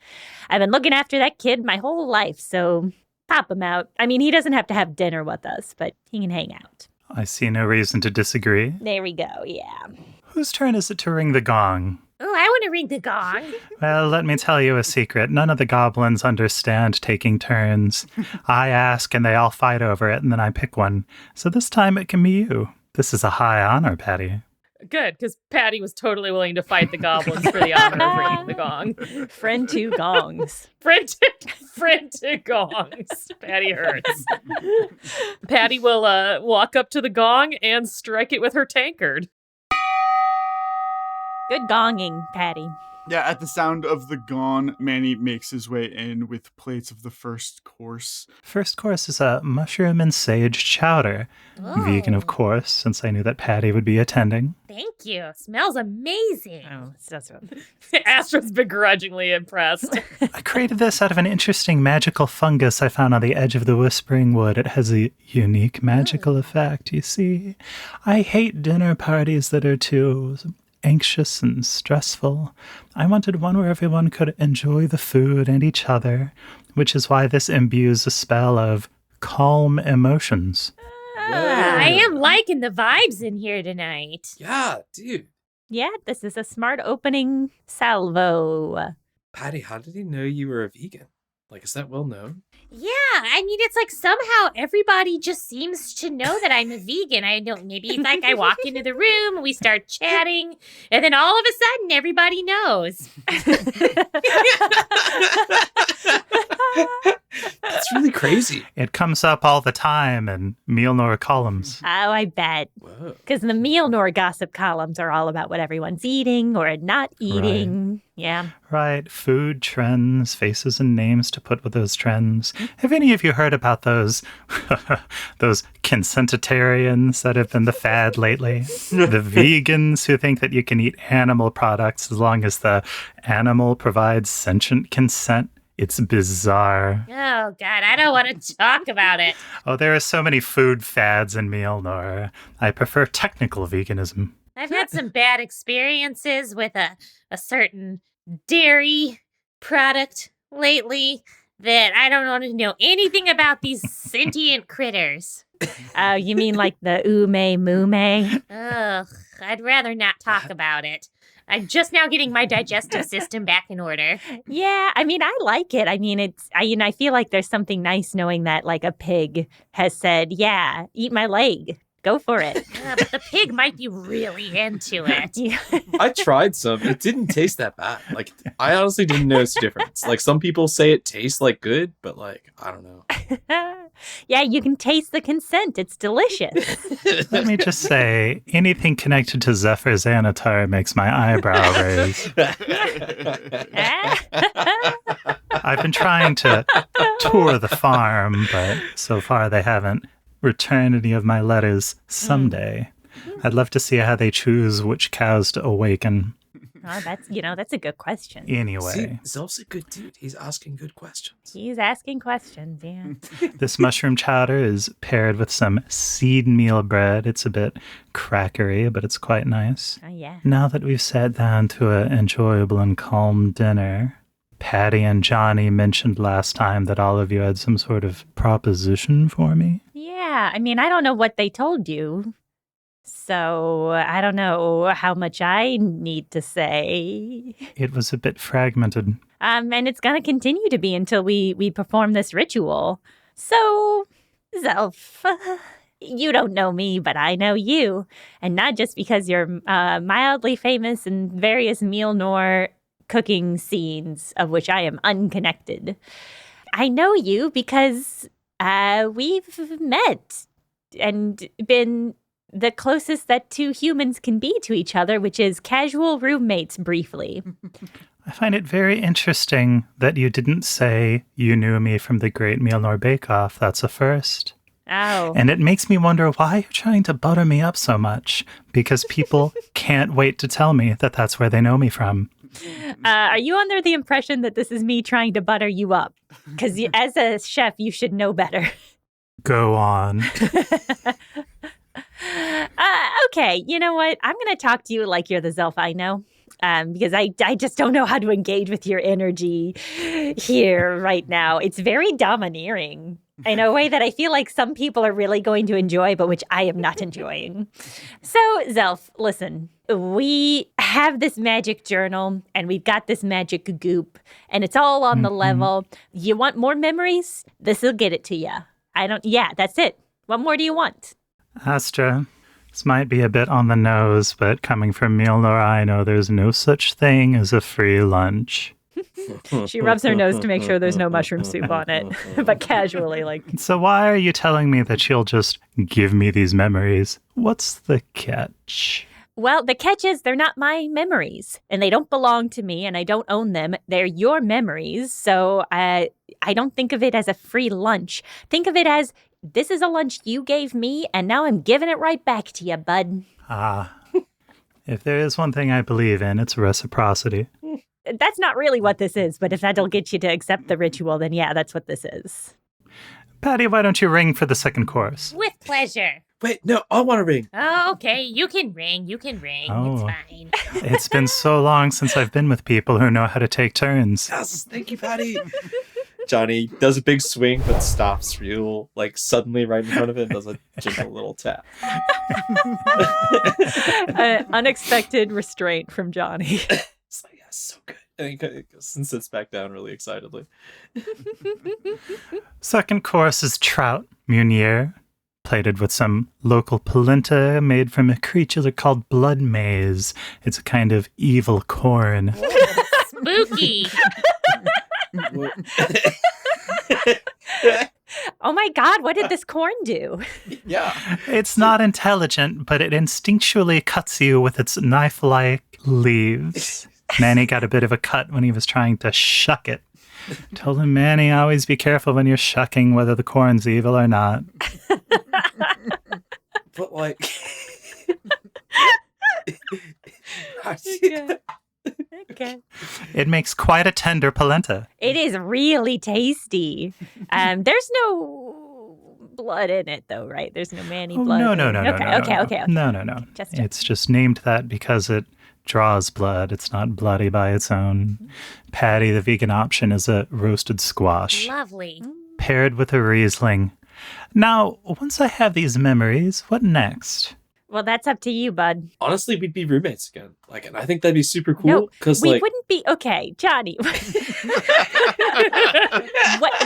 I've been looking after that kid my whole life, so pop him out. I mean, he doesn't have to have dinner with us, but he can hang out. I see no reason to disagree. There we go, yeah. Whose turn is it to ring the gong? Oh, I want to ring the gong. Well, let me tell you a secret. None of the goblins understand taking turns. I ask and they all fight over it, and then I pick one. So this time it can be you. This is a high honor, Patty. Good, because Patty was totally willing to fight the goblins for the honor of ringing the gong. Friend to gongs. Friend to gongs. Patty hurts. Patty will walk up to the gong and strike it with her tankard. Good gonging, Patty. Yeah, at the sound of the gong, Manny makes his way in with plates of the first course. First course is a mushroom and sage chowder. Oh. Vegan, of course, since I knew that Patty would be attending. Thank you. Smells amazing. Oh, that's what... Astra's begrudgingly impressed. I created this out of an interesting magical fungus I found on the edge of the Whispering Wood. It has a unique magical effect, you see. I hate dinner parties that are too anxious and stressful. I wanted one where everyone could enjoy the food and each other, which is why this imbues a spell of calm emotions. I am liking the vibes in here tonight. Yeah, dude. Yeah, this is a smart opening salvo. Patty, how did he know you were a vegan? Like, is that well known? Yeah, I mean, it's like somehow everybody just seems to know that I'm a vegan. I don't, maybe it's like I walk into the room, we start chatting, and then all of a sudden everybody knows. That's really crazy. It comes up all the time in Mjolnir columns. Oh, I bet. Because the Mjolnir gossip columns are all about what everyone's eating or not eating. Right. Yeah. Right. Food trends, faces and names to put with those trends. Have any of you heard about those those consentitarians that have been the fad lately? The vegans who think that you can eat animal products as long as the animal provides sentient consent. It's bizarre. Oh, God, I don't want to talk about it. Oh, there are so many food fads in Mjolnir. I prefer technical veganism. I've had some bad experiences with a certain dairy product lately that I don't want to know anything about these sentient critters. You mean like the ume-mume? Ugh, I'd rather not talk about it. I'm just now getting my digestive system back in order. Yeah, I mean, I like it. I mean, I feel like there's something nice knowing that like a pig has said, yeah, eat my leg. Go for it. But the pig might be really into it. Yeah. I tried some. It didn't taste that bad. Like, I honestly didn't notice a difference. Like, some people say it tastes like good, but like, I don't know. Yeah, you can taste the consent. It's delicious. Let me just say, anything connected to Zephyr Xanatar makes my eyebrow raise. I've been trying to tour the farm, but so far they haven't returned any of my letters. Someday. I'd love to see how they choose which cows to awaken. Oh, that's a good question. Anyway. See, Zelf's a good dude. He's asking good questions. He's asking questions, yeah. This mushroom chowder is paired with some seed meal bread. It's a bit crackery, but it's quite nice. Oh, yeah. Now that we've sat down to an enjoyable and calm dinner, Patty and Johnny mentioned last time that all of you had some sort of proposition for me. Yeah, I mean, I don't know what they told you. So I don't know how much I need to say. It was a bit fragmented. And it's going to continue to be until we perform this ritual. So, Zelf, you don't know me, but I know you. And not just because you're mildly famous in various Mjolnir cooking scenes of which I am unconnected. I know you because we've met and been the closest that two humans can be to each other, which is casual roommates briefly. I find it very interesting that you didn't say you knew me from the Great Mjolnir Bake Off. That's a first. Oh. And it makes me wonder why you're trying to butter me up so much, because people can't wait to tell me that that's where they know me from. Are you under the impression that this is me trying to butter you up? Because as a chef, you should know better. Go on. Okay, you know what? I'm going to talk to you like you're the Zelf I know. Because I just don't know how to engage with your energy here right now. It's very domineering in a way that I feel like some people are really going to enjoy, but which I am not enjoying. So, Zelf, listen, we have this magic journal and we've got this magic goop and it's all on the level. You want more memories? This will get it to you. That's it. What more do you want? Astra, this might be a bit on the nose, but coming from Mjolnir, I know there's no such thing as a free lunch. She rubs her nose to make sure there's no mushroom soup on it, but casually, like. So why are you telling me that you'll just give me these memories? What's the catch? Well, the catch is they're not my memories, and they don't belong to me, and I don't own them. They're your memories, so I don't think of it as a free lunch. Think of it as, this is a lunch you gave me, and now I'm giving it right back to you, bud. If there is one thing I believe in, it's reciprocity. That's not really what this is, but if that'll get you to accept the ritual, then yeah, that's what this is. Patty, why don't you ring for the second course? With pleasure. Wait, no, I want to ring. Oh, okay. You can ring. Oh. It's fine. It's been so long since I've been with people who know how to take turns. Yes, thank you, Patty. Johnny does a big swing, but stops real, like, suddenly right in front of it and does a gentle little tap. Unexpected restraint from Johnny. It's like, yes, so good. And he goes and sits back down really excitedly. Second course is trout, Munier, plated with some local polenta made from a creature called blood maize. It's a kind of evil corn. Spooky. Oh my God, what did this corn do? Yeah. It's not intelligent, but it instinctually cuts you with its knife-like leaves. Manny got a bit of a cut when he was trying to shuck it. Told him, Manny, always be careful when you're shucking whether the corn's evil or not. But like... Okay. It makes quite a tender polenta. It is really tasty. There's no blood in it, though, right? There's no Manny blood. No. Okay. No. It's just named that because it draws blood. It's not bloody by its own. Patty, the vegan option, is a roasted squash. Lovely. Paired with a Riesling. Now, once I have these memories, what next? Well, that's up to you, bud. Honestly, we'd be roommates again. Like, and I think that'd be super cool. No, we like... wouldn't be. Okay, Johnny.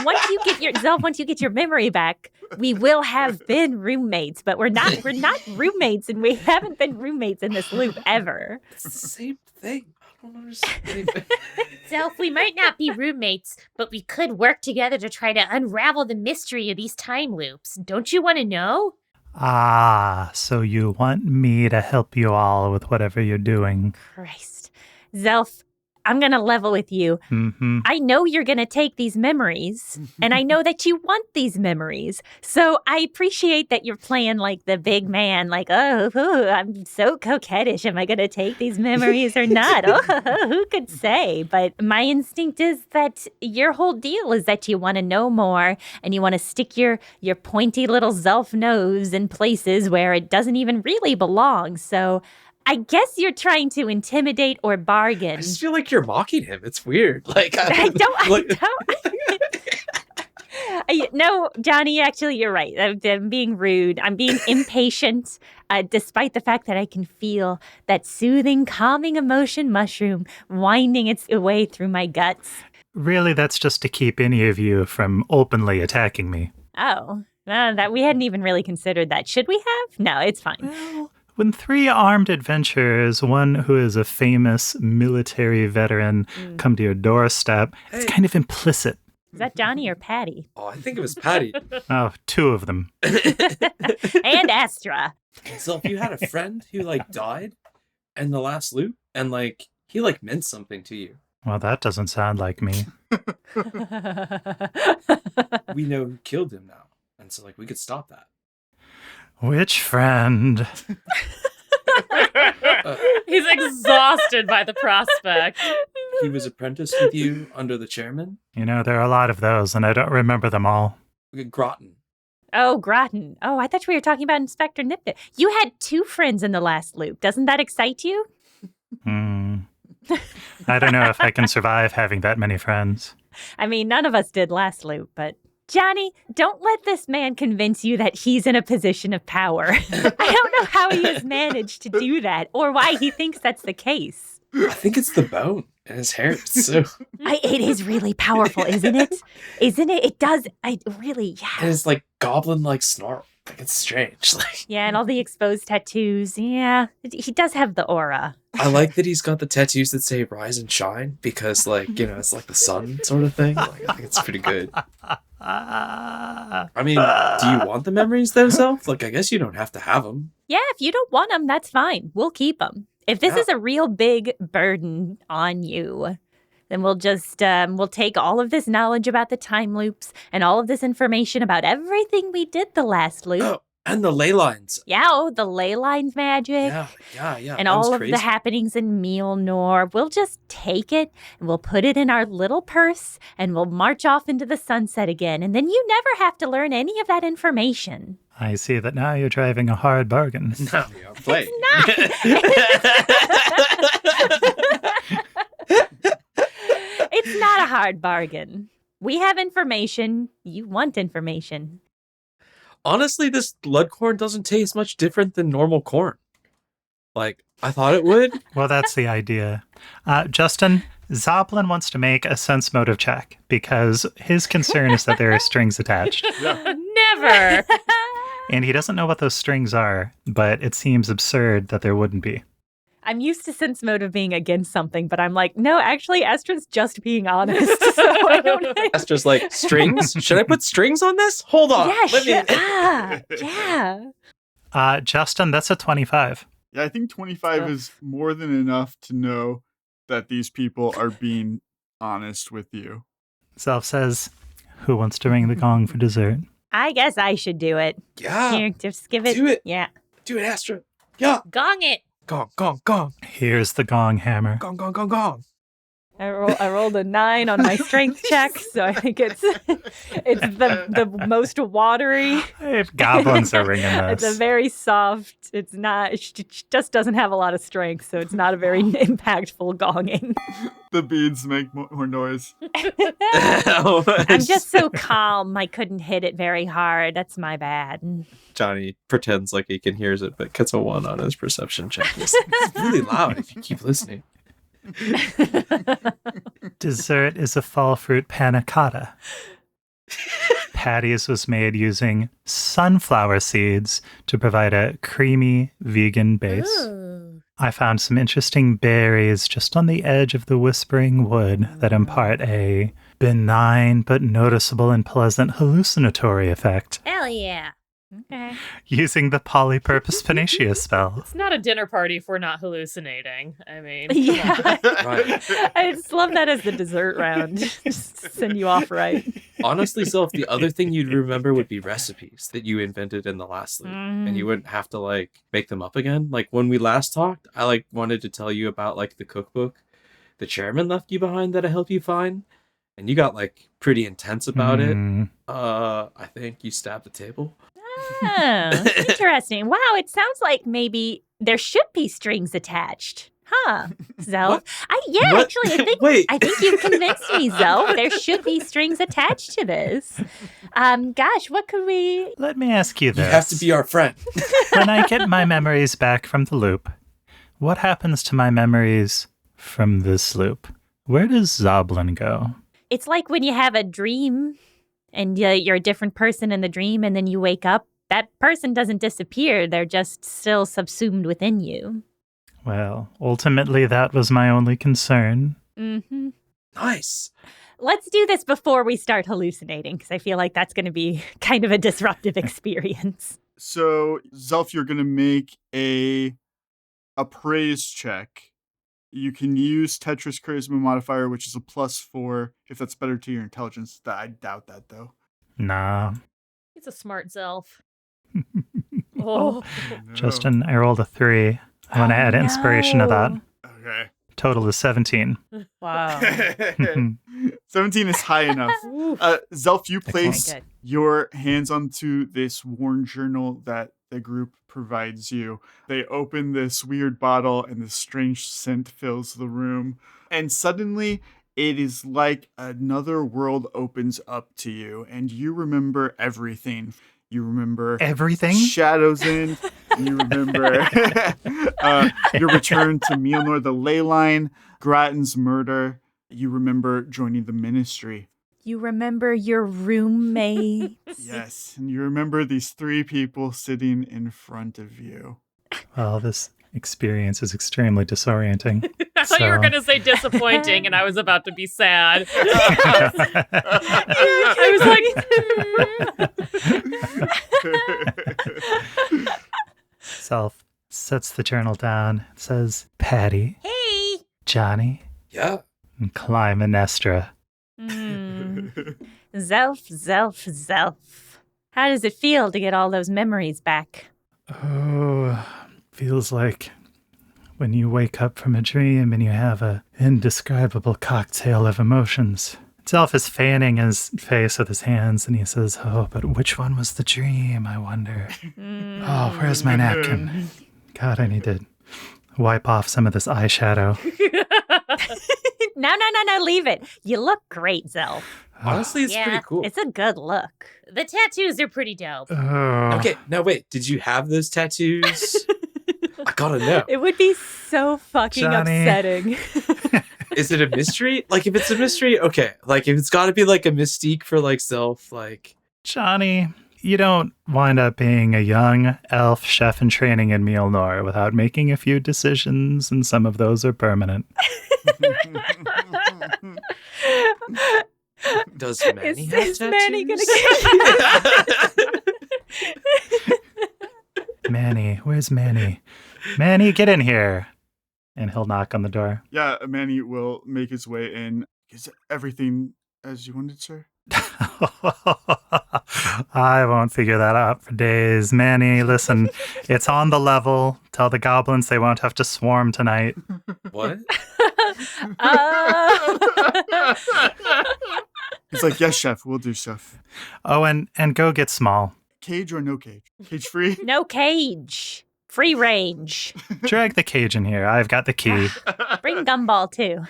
Once you get your memory back, we will have been roommates. But we're not roommates, and we haven't been roommates in this loop ever. It's the same thing. I don't understand. Zelf, we might not be roommates, but we could work together to try to unravel the mystery of these time loops. Don't you want to know? So you want me to help you all with whatever you're doing. Christ. Zelf, I'm going to level with you. Mm-hmm. I know you're going to take these memories, and I know that you want these memories. So I appreciate that you're playing like the big man, like, oh, I'm so coquettish. Am I going to take these memories or not? Oh, who could say? But my instinct is that your whole deal is that you want to know more, and you want to stick your pointy little Zelf nose in places where it doesn't even really belong. So I guess you're trying to intimidate or bargain. I just feel like you're mocking him. It's weird. Like I don't. No, Johnny, actually, you're right. I'm being rude. I'm being impatient, despite the fact that I can feel that soothing, calming emotion mushroom winding its way through my guts. Really, that's just to keep any of you from openly attacking me. Oh, that we hadn't even really considered that. Should we have? No, it's fine. Well, when three armed adventurers, one who is a famous military veteran, come to your doorstep, it's kind of implicit. Is that Johnny or Patty? Oh, I think it was Patty. Oh, two of them. And Astra. So if you had a friend who like died in the last loop and like he like meant something to you. Well, that doesn't sound like me. We know who killed him now. And so, like, we could stop that. Which friend? He's exhausted by the prospect. He was apprenticed with you under the chairman? You know, there are a lot of those, and I don't remember them all. Groton. Oh, Groton. Oh, I thought we were talking about Inspector Nipit. You had 2 friends in the last loop. Doesn't that excite you? I don't know if I can survive having that many friends. I mean, none of us did last loop, but Johnny, don't let this man convince you that he's in a position of power. I don't know how he has managed to do that or why he thinks that's the case. I think it's the bone in his hair. So It is really powerful, isn't it? Isn't it? It does. Really, yeah. And it's like goblin-like snarl. Like, it's strange. Like, Yeah, and all the exposed tattoos. Yeah, he does have the aura. I like that he's got the tattoos that say "Rise and Shine" because, like, you know, it's like the sun sort of thing. Like, I think it's pretty good. I mean, do you want the memories though, Zelf? Like, I guess you don't have to have them. Yeah, if you don't want them, that's fine. We'll keep them. If this is a real big burden on you, then we'll just we'll take all of this knowledge about the time loops and all of this information about everything we did the last loop. Oh, and the ley lines. Yeah, the ley lines magic. Yeah. And all of the happenings in Mjolnir. We'll just take it and we'll put it in our little purse and we'll march off into the sunset again. And then you never have to learn any of that information. I see that now you're driving a hard bargain. No, play. It's not a hard bargain. We have information. You want information. Honestly, this blood corn doesn't taste much different than normal corn. Like, I thought it would. Well, that's the idea. Justin, Zoblin wants to make a sense motive check because his concern is that there are strings attached. Never. And he doesn't know what those strings are, but it seems absurd that there wouldn't be. I'm used to sense motive being against something, but I'm like, no, actually, Astra's just being honest. So I don't know. Astra's like, strings? Should I put strings on this? Hold on. Yeah. Justin, that's a 25. Yeah, I think 25 is more than enough to know that these people are being honest with you. Zelf says, who wants to ring the gong for dessert? I guess I should do it. Yeah. Here, just give it. Do it. Yeah. Do it, Astra. Yeah. Gong it. Gong, gong, gong. Here's the gong hammer. Gong, gong, gong, gong. I rolled a 9 on my strength check, so I think it's the most watery. If goblins are ringing this. It's a very soft. It's not. It just doesn't have a lot of strength, so it's not a very impactful gonging. The beads make more noise. I'm just so calm. I couldn't hit it very hard. That's my bad. Johnny pretends like he can hear it, but gets a 1 on his perception check. It's really loud if you keep listening. Dessert is a fall fruit panna cotta. Patties was made using sunflower seeds to provide a creamy vegan base. Ooh. I found some interesting berries just on the edge of the whispering wood that impart a benign but noticeable and pleasant hallucinatory effect. Hell yeah. Okay. Using the polypurpose panacea spell. It's not a dinner party if we're not hallucinating. I mean, Yeah. Right. I just love that as the dessert round. Just send you off right. Honestly, Zelf, the other thing you'd remember would be recipes that you invented in the last loop. And you wouldn't have to, like, make them up again. Like, when we last talked, I, like, wanted to tell you about, like, the cookbook the chairman left you behind that I helped you find. And you got, like, pretty intense about it. I think you stabbed the table. Oh, interesting. Wow, it sounds like maybe there should be strings attached. Huh, Zelf? Actually, I think you convinced me, Zelf. There should be strings attached to this. Gosh, what could we... Let me ask you this. You have to be our friend. When I get my memories back from the loop, what happens to my memories from this loop? Where does Zoblin go? It's like when you have a dream and you're a different person in the dream and then you wake up. That person doesn't disappear. They're just still subsumed within you. Well, ultimately, that was my only concern. Mm-hmm. Nice. Let's do this before we start hallucinating, because I feel like that's going to be kind of a disruptive experience. So, Zelf, you're going to make a praise check. You can use Tetris Charisma modifier, which is a +4, if that's better to your intelligence. I doubt that, though. Nah. He's a smart Zelf. Oh. Justin, I rolled a 3. I want to add inspiration to that. Okay. Total is 17. Wow. 17 is high enough. Zelf, you place good. your hands onto this worn journal that the group provides you. They open this weird bottle and this strange scent fills the room. And suddenly it is like another world opens up to you and you remember everything. You remember everything? Shadow's End. You remember your return to Mjolnir, the ley line, Grattan's murder. You remember joining the ministry. You remember your roommates? Yes, and you remember these 3 people sitting in front of you. Well, this experience is extremely disorienting. I thought you were going to say disappointing, and I was about to be sad. I was like... Zelf sets the journal down. It says, Patty. Hey. Johnny. Yeah. And Clytemnestra. Zelf. How does it feel to get all those memories back? Oh, feels like when you wake up from a dream and you have an indescribable cocktail of emotions. Zelf is fanning his face with his hands and he says, oh, but which one was the dream, I wonder? Oh, where's my napkin? God, I need to wipe off some of this eyeshadow. No, leave it. You look great, Zelf. Honestly, it's pretty cool. It's a good look. The tattoos are pretty dope. Okay, now wait. Did you have those tattoos? I gotta know. It would be so fucking Johnny. upsetting. Is it a mystery? Like, if it's a mystery, okay. Like, if it's gotta be like a mystique for like Zelf, like... Johnny, you don't wind up being a young elf chef in training in Mjolnir without making a few decisions, and some of those are permanent. Does Manny have tattoos? Manny gonna get Manny, where's Manny? Manny, get in here. And he'll knock on the door. Yeah, Manny will make his way in. Is everything as you wanted, sir? I won't figure that out for days. Manny, listen, it's on the level. Tell the goblins they won't have to swarm tonight. What? He's like, yes, chef, we'll do, chef. Oh, and go get Small. Cage or no cage? Cage free? No cage. Free range. Drag the cage in here. I've got the key. Bring Gumball, too.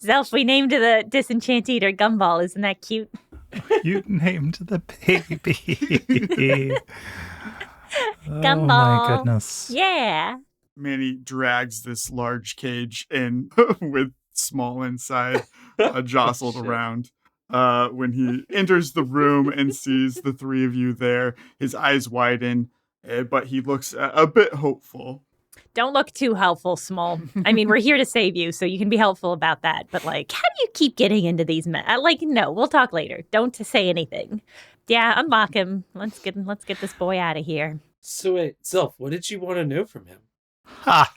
Zelf, we named the disenchant eater Gumball. Isn't that cute? You named the baby. Gumball. Oh, my goodness. Yeah. Manny drags this large cage in with Small inside, jostled around. When he enters the room and sees the 3 of you there, his eyes widen. But he looks a bit hopeful. Don't look too helpful, Small. I mean, we're here to save you, so you can be helpful about that. But, like, how do you keep getting into these no, we'll talk later. Don't say anything. Yeah, unlock him. Let's get this boy out of here. So wait, Zelf, what did you want to know from him? Ha!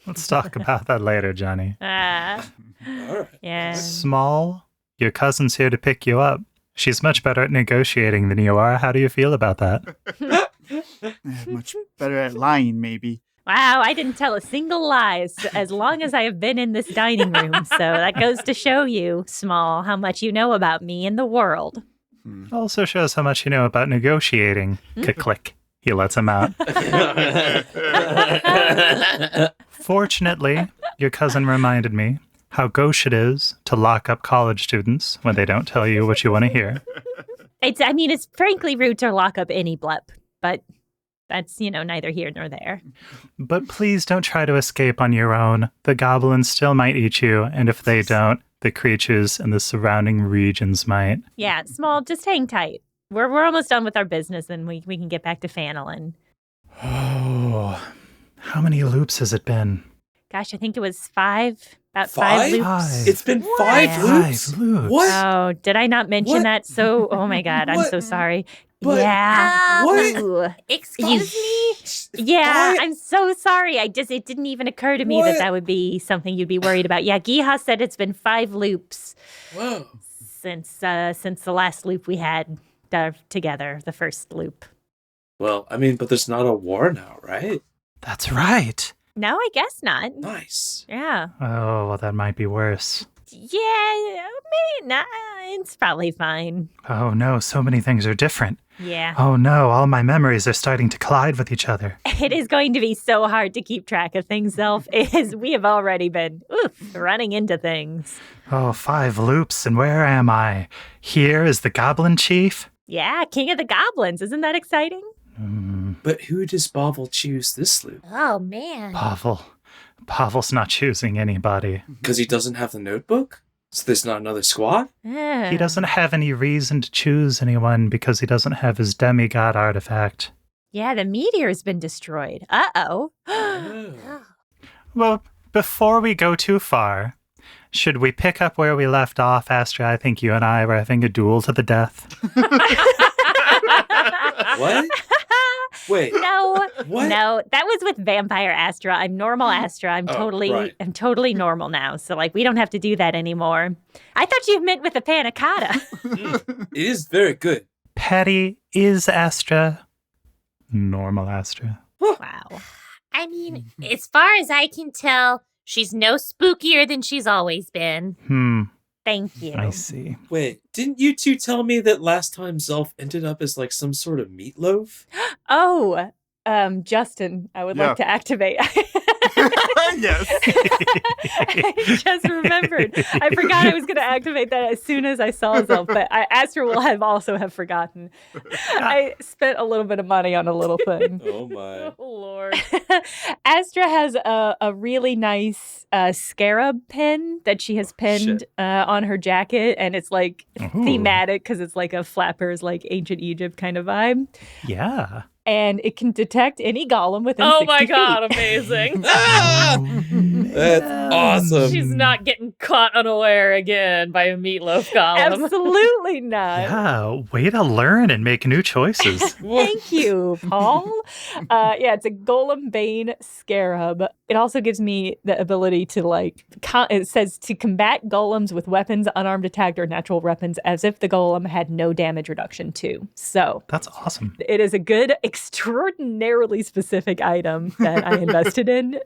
Let's talk about that later, Johnny. All right. Yeah. Small, your cousin's here to pick you up. She's much better at negotiating than you are. How do you feel about that? Much better at lying, maybe. Wow, I didn't tell a single lie as long as I have been in this dining room. So that goes to show you, Small, how much you know about me and the world. Also shows how much you know about negotiating. Click. He lets him out. Fortunately, your cousin reminded me how gauche it is to lock up college students when they don't tell you what you want to hear. It's frankly rude to lock up any blep, but that's, neither here nor there. But please don't try to escape on your own. The goblins still might eat you, and if they don't, the creatures in the surrounding regions might. Yeah, Small, just hang tight. We're almost done with our business, and we can get back to Fanelin. Oh, how many loops has it been? Gosh, I think it was 5. About 5 5 loops. 5. It's been 5 loops? 5 loops. What? Oh, did I not mention that? So, oh my God, I'm so sorry. But yeah. what? Excuse me? Yeah, What? I'm so sorry. It didn't even occur to me that would be something you'd be worried about. Yeah, Giha said it's been 5 loops Whoa. since the last loop we had. together the first loop. Well, I mean, but there's not a war now, right? That's right. No, I guess not. Nice. Yeah. Oh, well, that might be worse. Yeah, it's probably fine. Oh no, so many things are different. Yeah. Oh no, all my memories are starting to collide with each other. It is going to be so hard to keep track of things, Zelf. We have already been running into things. Oh, 5 loops, and where am I? Here is the Goblin Chief? Yeah, King of the Goblins. Isn't that exciting? But who does Pavel choose this loop? Oh, man. Pavel's not choosing anybody. Because he doesn't have the notebook? So there's not another squad? He doesn't have any reason to choose anyone because he doesn't have his demigod artifact. Yeah, the meteor's been destroyed. Uh-oh. Well, before we go too far, should we pick up where we left off, Astra? I think you and I were having a duel to the death. What? Wait. No. What? No, that was with Vampire Astra. I'm normal Astra. I'm totally normal now. So we don't have to do that anymore. I thought you meant with the panna cotta. It is very good. Patty is Astra. Normal Astra. Wow. I mean, as far as I can tell, she's no spookier than she's always been. Thank you. I see. Wait, didn't you two tell me that last time Zelf ended up as some sort of meatloaf? Oh, Justin, I would like to activate. Yes. I just remembered. I forgot I was going to activate that as soon as I saw Zelf, but Astra will also have forgotten. I spent a little bit of money on a little thing. Oh my. Oh, Lord. Astra has a really nice scarab pin that she has pinned on her jacket, and it's thematic because it's like a flappers, ancient Egypt kind of vibe. Yeah. And it can detect any golem within 60 my feet. God, amazing. That's awesome. She's not getting caught unaware again by a meatloaf golem. Absolutely not. Yeah, way to learn and make new choices. Thank you, Paul. It's a golem bane scarab. It also gives me the ability to it says to combat golems with weapons, unarmed attack, or natural weapons as if the golem had no damage reduction too. So that's awesome. It is a good, extraordinarily specific item that I invested in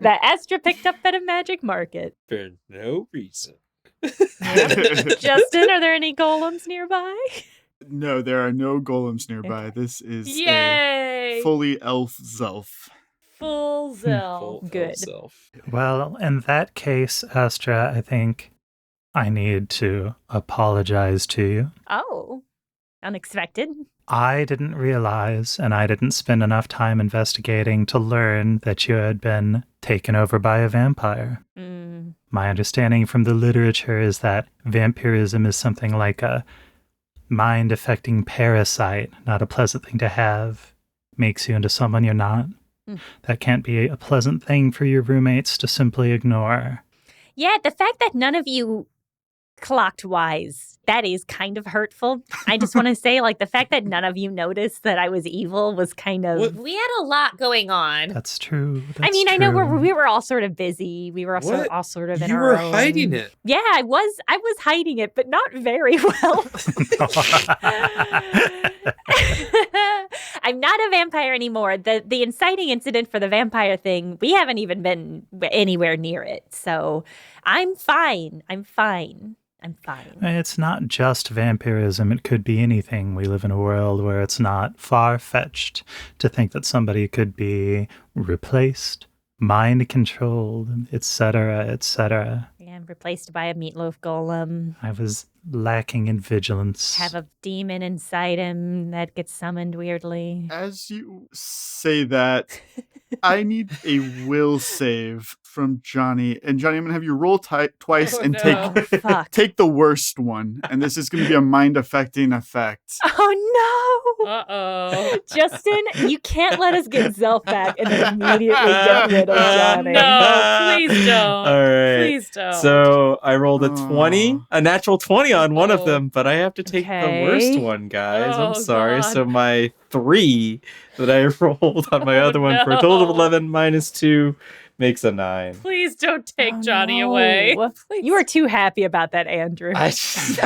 that Astra picked up at a magic market. For no reason. Justin, are there any golems nearby? No, there are no golems nearby. This is Yay! a fully elf Zelf. Full Zelf. Good. Well, in that case, Astra, I think I need to apologize to you. Oh, unexpected. I didn't realize, and I didn't spend enough time investigating to learn that you had been taken over by a vampire. My understanding from the literature is that vampirism is something like a mind-affecting parasite, not a pleasant thing to have. Makes you into someone you're not. That can't be a pleasant thing for your roommates to simply ignore. Yeah, the fact that none of you clocked wise, that is kind of hurtful. I just want to say, the fact that none of you noticed that I was evil was kind of... We had a lot going on. That's true. I know we were all sort of busy. We were all sort of in you our were own... hiding it. Yeah, I was hiding it, but not very well. I'm not a vampire anymore. The inciting incident for the vampire thing, we haven't even been anywhere near it. So I'm fine. It's not just vampirism. It could be anything. We live in a world where it's not far-fetched to think that somebody could be replaced, mind-controlled, etc., etc. Yeah, replaced by a meatloaf golem. I was lacking in vigilance. Have a demon inside him that gets summoned weirdly. As you say that, I need a will save from Johnny. And Johnny, I'm going to have you roll twice take the worst one. And this is going to be a mind-affecting effect. Oh, no. Uh-oh. Justin, you can't let us get Zelf back and then immediately get rid of Johnny. No, please don't. All right. Please don't. So I rolled a natural 20 on one of them, but I have to take the worst one, guys. I'm sorry. God. So my 3 that I rolled on my other one for a total of 11 minus 2 makes a 9. Please don't take Johnny away. Please. You were too happy about that, Andrew. This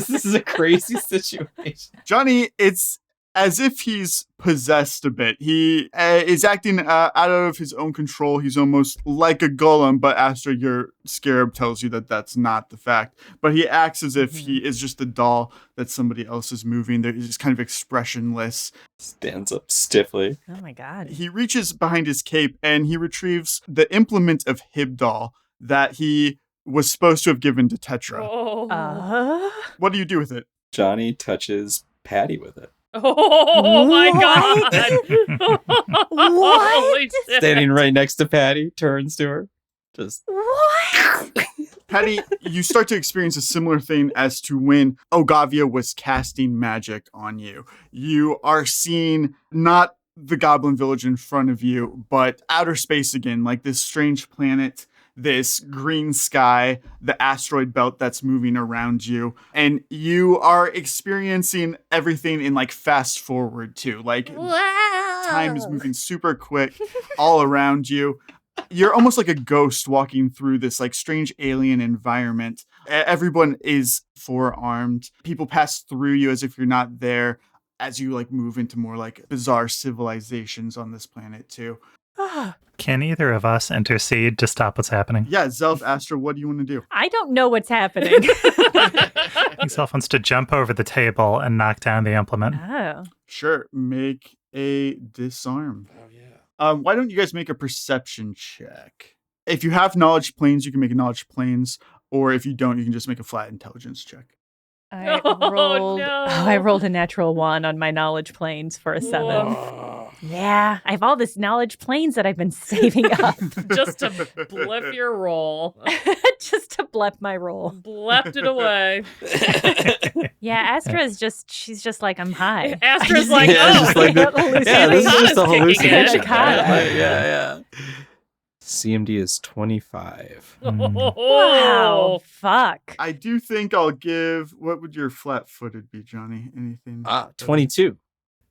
is a crazy situation. Johnny, it's as if he's possessed a bit. He is acting out of his own control. He's almost like a golem, but Astra, your scarab tells you that that's not the fact. But he acts as if he is just a doll that somebody else is moving. He's just kind of expressionless. Stands up stiffly. Oh my god. He reaches behind his cape and he retrieves the implement of Hibdal that he was supposed to have given to Tetra. Oh. What do you do with it? Johnny touches Patty with it. Oh my god! What? Holy shit. Standing right next to Patty, turns to her. Just What? Patty, you start to experience a similar thing as to when Ogavia was casting magic on you. You are seeing not the Goblin Village in front of you, but outer space again, like this strange planet, this green sky, the asteroid belt that's moving around you. And you are experiencing everything in like fast forward too. Like time is moving super quick all around you. You're almost like a ghost walking through this like strange alien environment. Everyone is forearmed. People pass through you as if you're not there as you like move into more like bizarre civilizations on this planet too. Can either of us intercede to stop what's happening? Yeah, Zelf, Astra, what do you want to do? I don't know what's happening. I think Zelf wants to jump over the table and knock down the implement. Oh. Sure, make a disarm. Oh, yeah. Why don't you guys make a perception check? If you have knowledge planes, you can make a knowledge planes, or if you don't, you can just make a flat intelligence check. I rolled a natural 1 on my knowledge planes for a 7. Whoa. Yeah, I have all this knowledge planes that I've been saving up. Just to blip your roll. Just to blep my roll. Blept it away. Yeah, Astra's she's just like, I'm high. Astra's like, this is just a hallucination. Yeah. CMD is 25. Wow, fuck. I do think I'll give, what would your flat-footed be, Johnny? Anything? 22.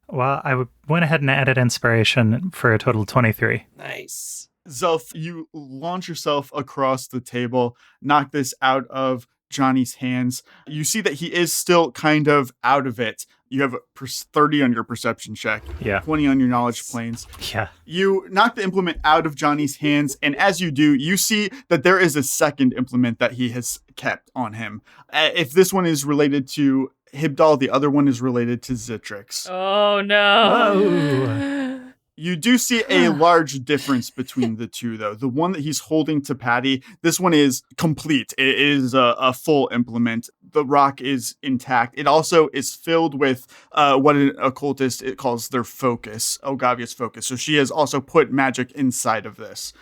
Well, I went ahead and added inspiration for a total of 23. Nice. Zelf, you launch yourself across the table, knock this out of Johnny's hands. You see that he is still kind of out of it. You have 30 on your perception check. Yeah. 20 on your knowledge planes. Yeah. You knock the implement out of Johnny's hands, and as you do, you see that there is a second implement that he has kept on him. If this one is related to Hibdal, the other one is related to Zitrix. Oh, no. You do see a large difference between the two, though. The one that he's holding to Patty, this one is complete. It is a full implement. The rock is intact. It also is filled with what an occultist it calls their focus, Ogavia's focus. So she has also put magic inside of this.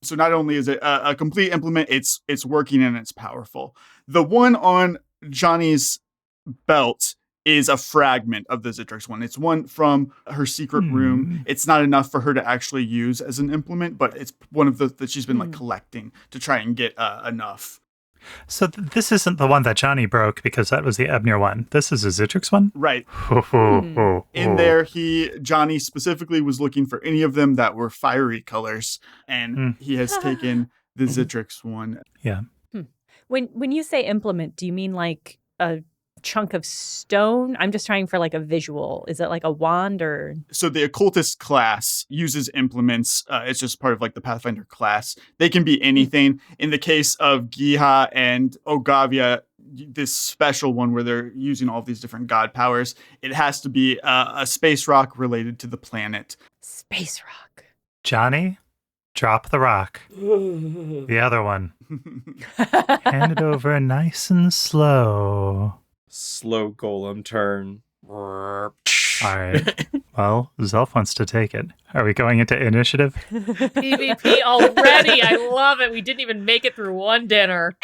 So not only is it a complete implement, it's working and it's powerful. The one on Johnny's belt is a fragment of the Zitrix one. It's one from her secret room. It's not enough for her to actually use as an implement, but it's one of the that she's been like collecting to try and get enough. So this isn't the one that Johnny broke because that was the Ebnir one. This is a Zitrix one? Right. In there, Johnny specifically was looking for any of them that were fiery colors, and he has taken the Zitrix one. Yeah. When you say implement, do you mean like a chunk of stone? I'm just trying for like a visual. Is it like a wand or? So the occultist class uses implements. It's just part of like the Pathfinder class. They can be anything. In the case of Giha and Ogavia, this special one where they're using all of these different god powers, it has to be a space rock related to the planet. Space rock. Johnny, drop the rock. The other one. Hand it over nice and slow. Slow golem turn. All right. Well, Zelf wants to take it. Are we going into initiative? PvP already. I love it. We didn't even make it through one dinner.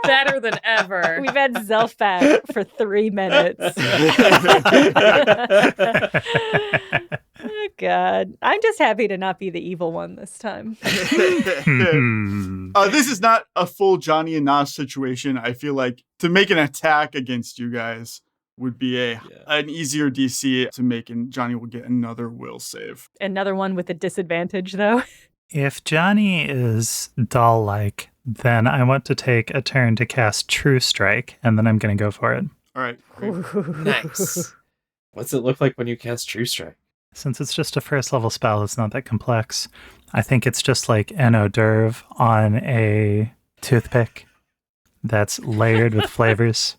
Better than ever. We've had Zelf back for 3 minutes. Oh, God. I'm just happy to not be the evil one this time. This is not a full Johnny Innaj situation. I feel like to make an attack against you guys would be an easier DC to make, and Janni will get another will save. Another one with a disadvantage, though. If Janni is doll-like, then I want to take a turn to cast True Strike, and then I'm going to go for it. All right. Great. Nice. What's it look like when you cast True Strike? Since it's just a first level spell, it's not that complex. I think it's just like an hors d'oeuvre on a toothpick that's layered with flavors.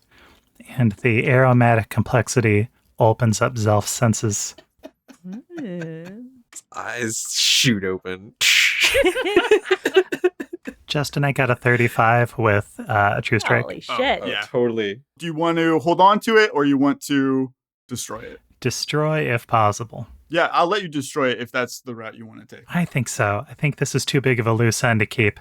And the aromatic complexity opens up Zelf's senses. Eyes shoot open. Justin, I got a 35 with a True Strike. Holy shit. Yeah. Totally. Do you want to hold on to it or you want to destroy it? Destroy if possible. Yeah, I'll let you destroy it if that's the route you want to take. I think so. I think this is too big of a loose end to keep.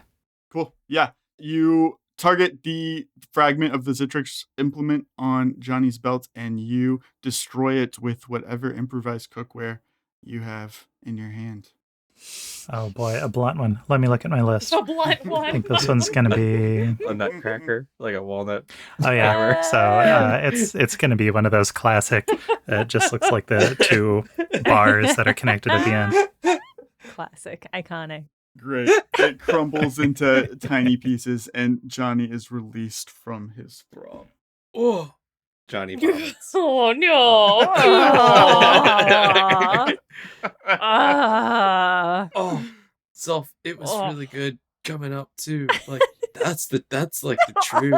Cool. Yeah. You target the fragment of the Citrix implement on Johnny's belt and you destroy it with whatever improvised cookware you have in your hand. Oh boy, a blunt one. Let me look at my list. A blunt one. I think this one's going to be A nutcracker, like a walnut. Oh yeah. So it's going to be one of those classic. It just looks like the two bars that are connected at the end. Classic. Iconic. Great. It crumbles into tiny pieces and Johnny is released from his thrall. Oh, Johnny vomits. Oh no. Oh, Zelf, it was really good coming up too. Like that's like the true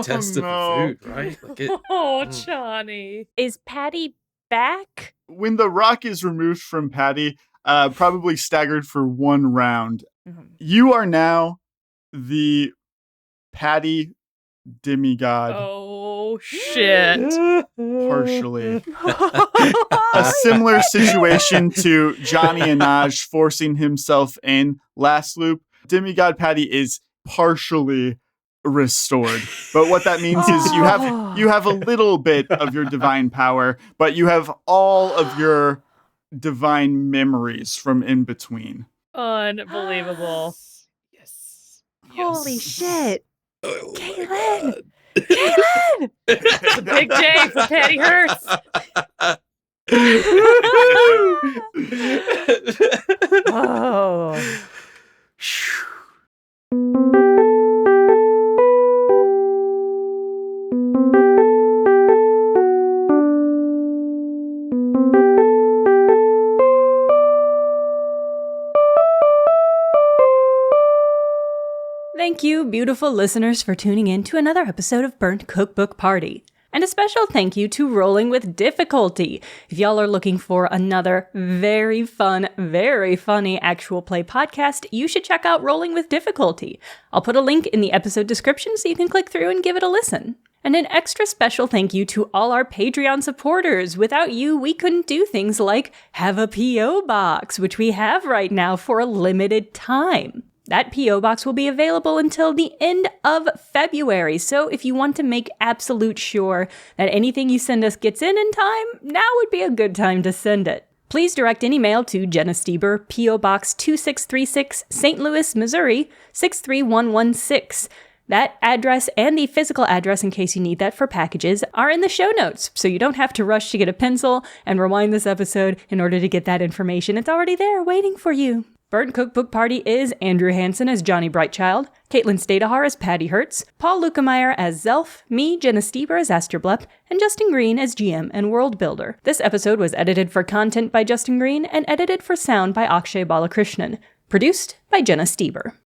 test of the food, right? Like it. Oh, Johnny. Is Patty back? When the rock is removed from Patty, probably staggered for one round, you are now the Patty demigod. Oh shit. Partially. A similar situation to Janni Innaj forcing himself in last loop. Demigod Patty is partially restored. But what that means is you have a little bit of your divine power, but you have all of your divine memories from in between. Unbelievable. Yes. Holy shit. Oh, Caitlin! Caitlin! It's a big day for Patty Hurts. Oh. Thank you, beautiful listeners, for tuning in to another episode of Burnt Cookbook Party. And a special thank you to Rolling with Difficulty. If y'all are looking for another very fun, very funny actual play podcast, you should check out Rolling with Difficulty. I'll put a link in the episode description so you can click through and give it a listen. And an extra special thank you to all our Patreon supporters. Without you, we couldn't do things like have a P.O. box, which we have right now for a limited time. That P.O. box will be available until the end of February, so if you want to make absolute sure that anything you send us gets in time, now would be a good time to send it. Please direct any mail to Jenna Stoeber, P.O. Box 2636, St. Louis, Missouri, 63116. That address and the physical address, in case you need that for packages, are in the show notes, so you don't have to rush to get a pencil and rewind this episode in order to get that information. It's already there waiting for you. Burnt Cookbook Party is Andrew Hansen as Johnny Brightchild, Caitlin Stayduhar as Patty Hurts, Paul Luetkemeyer as Zelf, me, Jenna Stoeber as Astra and Justin Green as GM and World Builder. This episode was edited for content by Justin Green and edited for sound by Akshay Balakrishnan. Produced by Jenna Stoeber.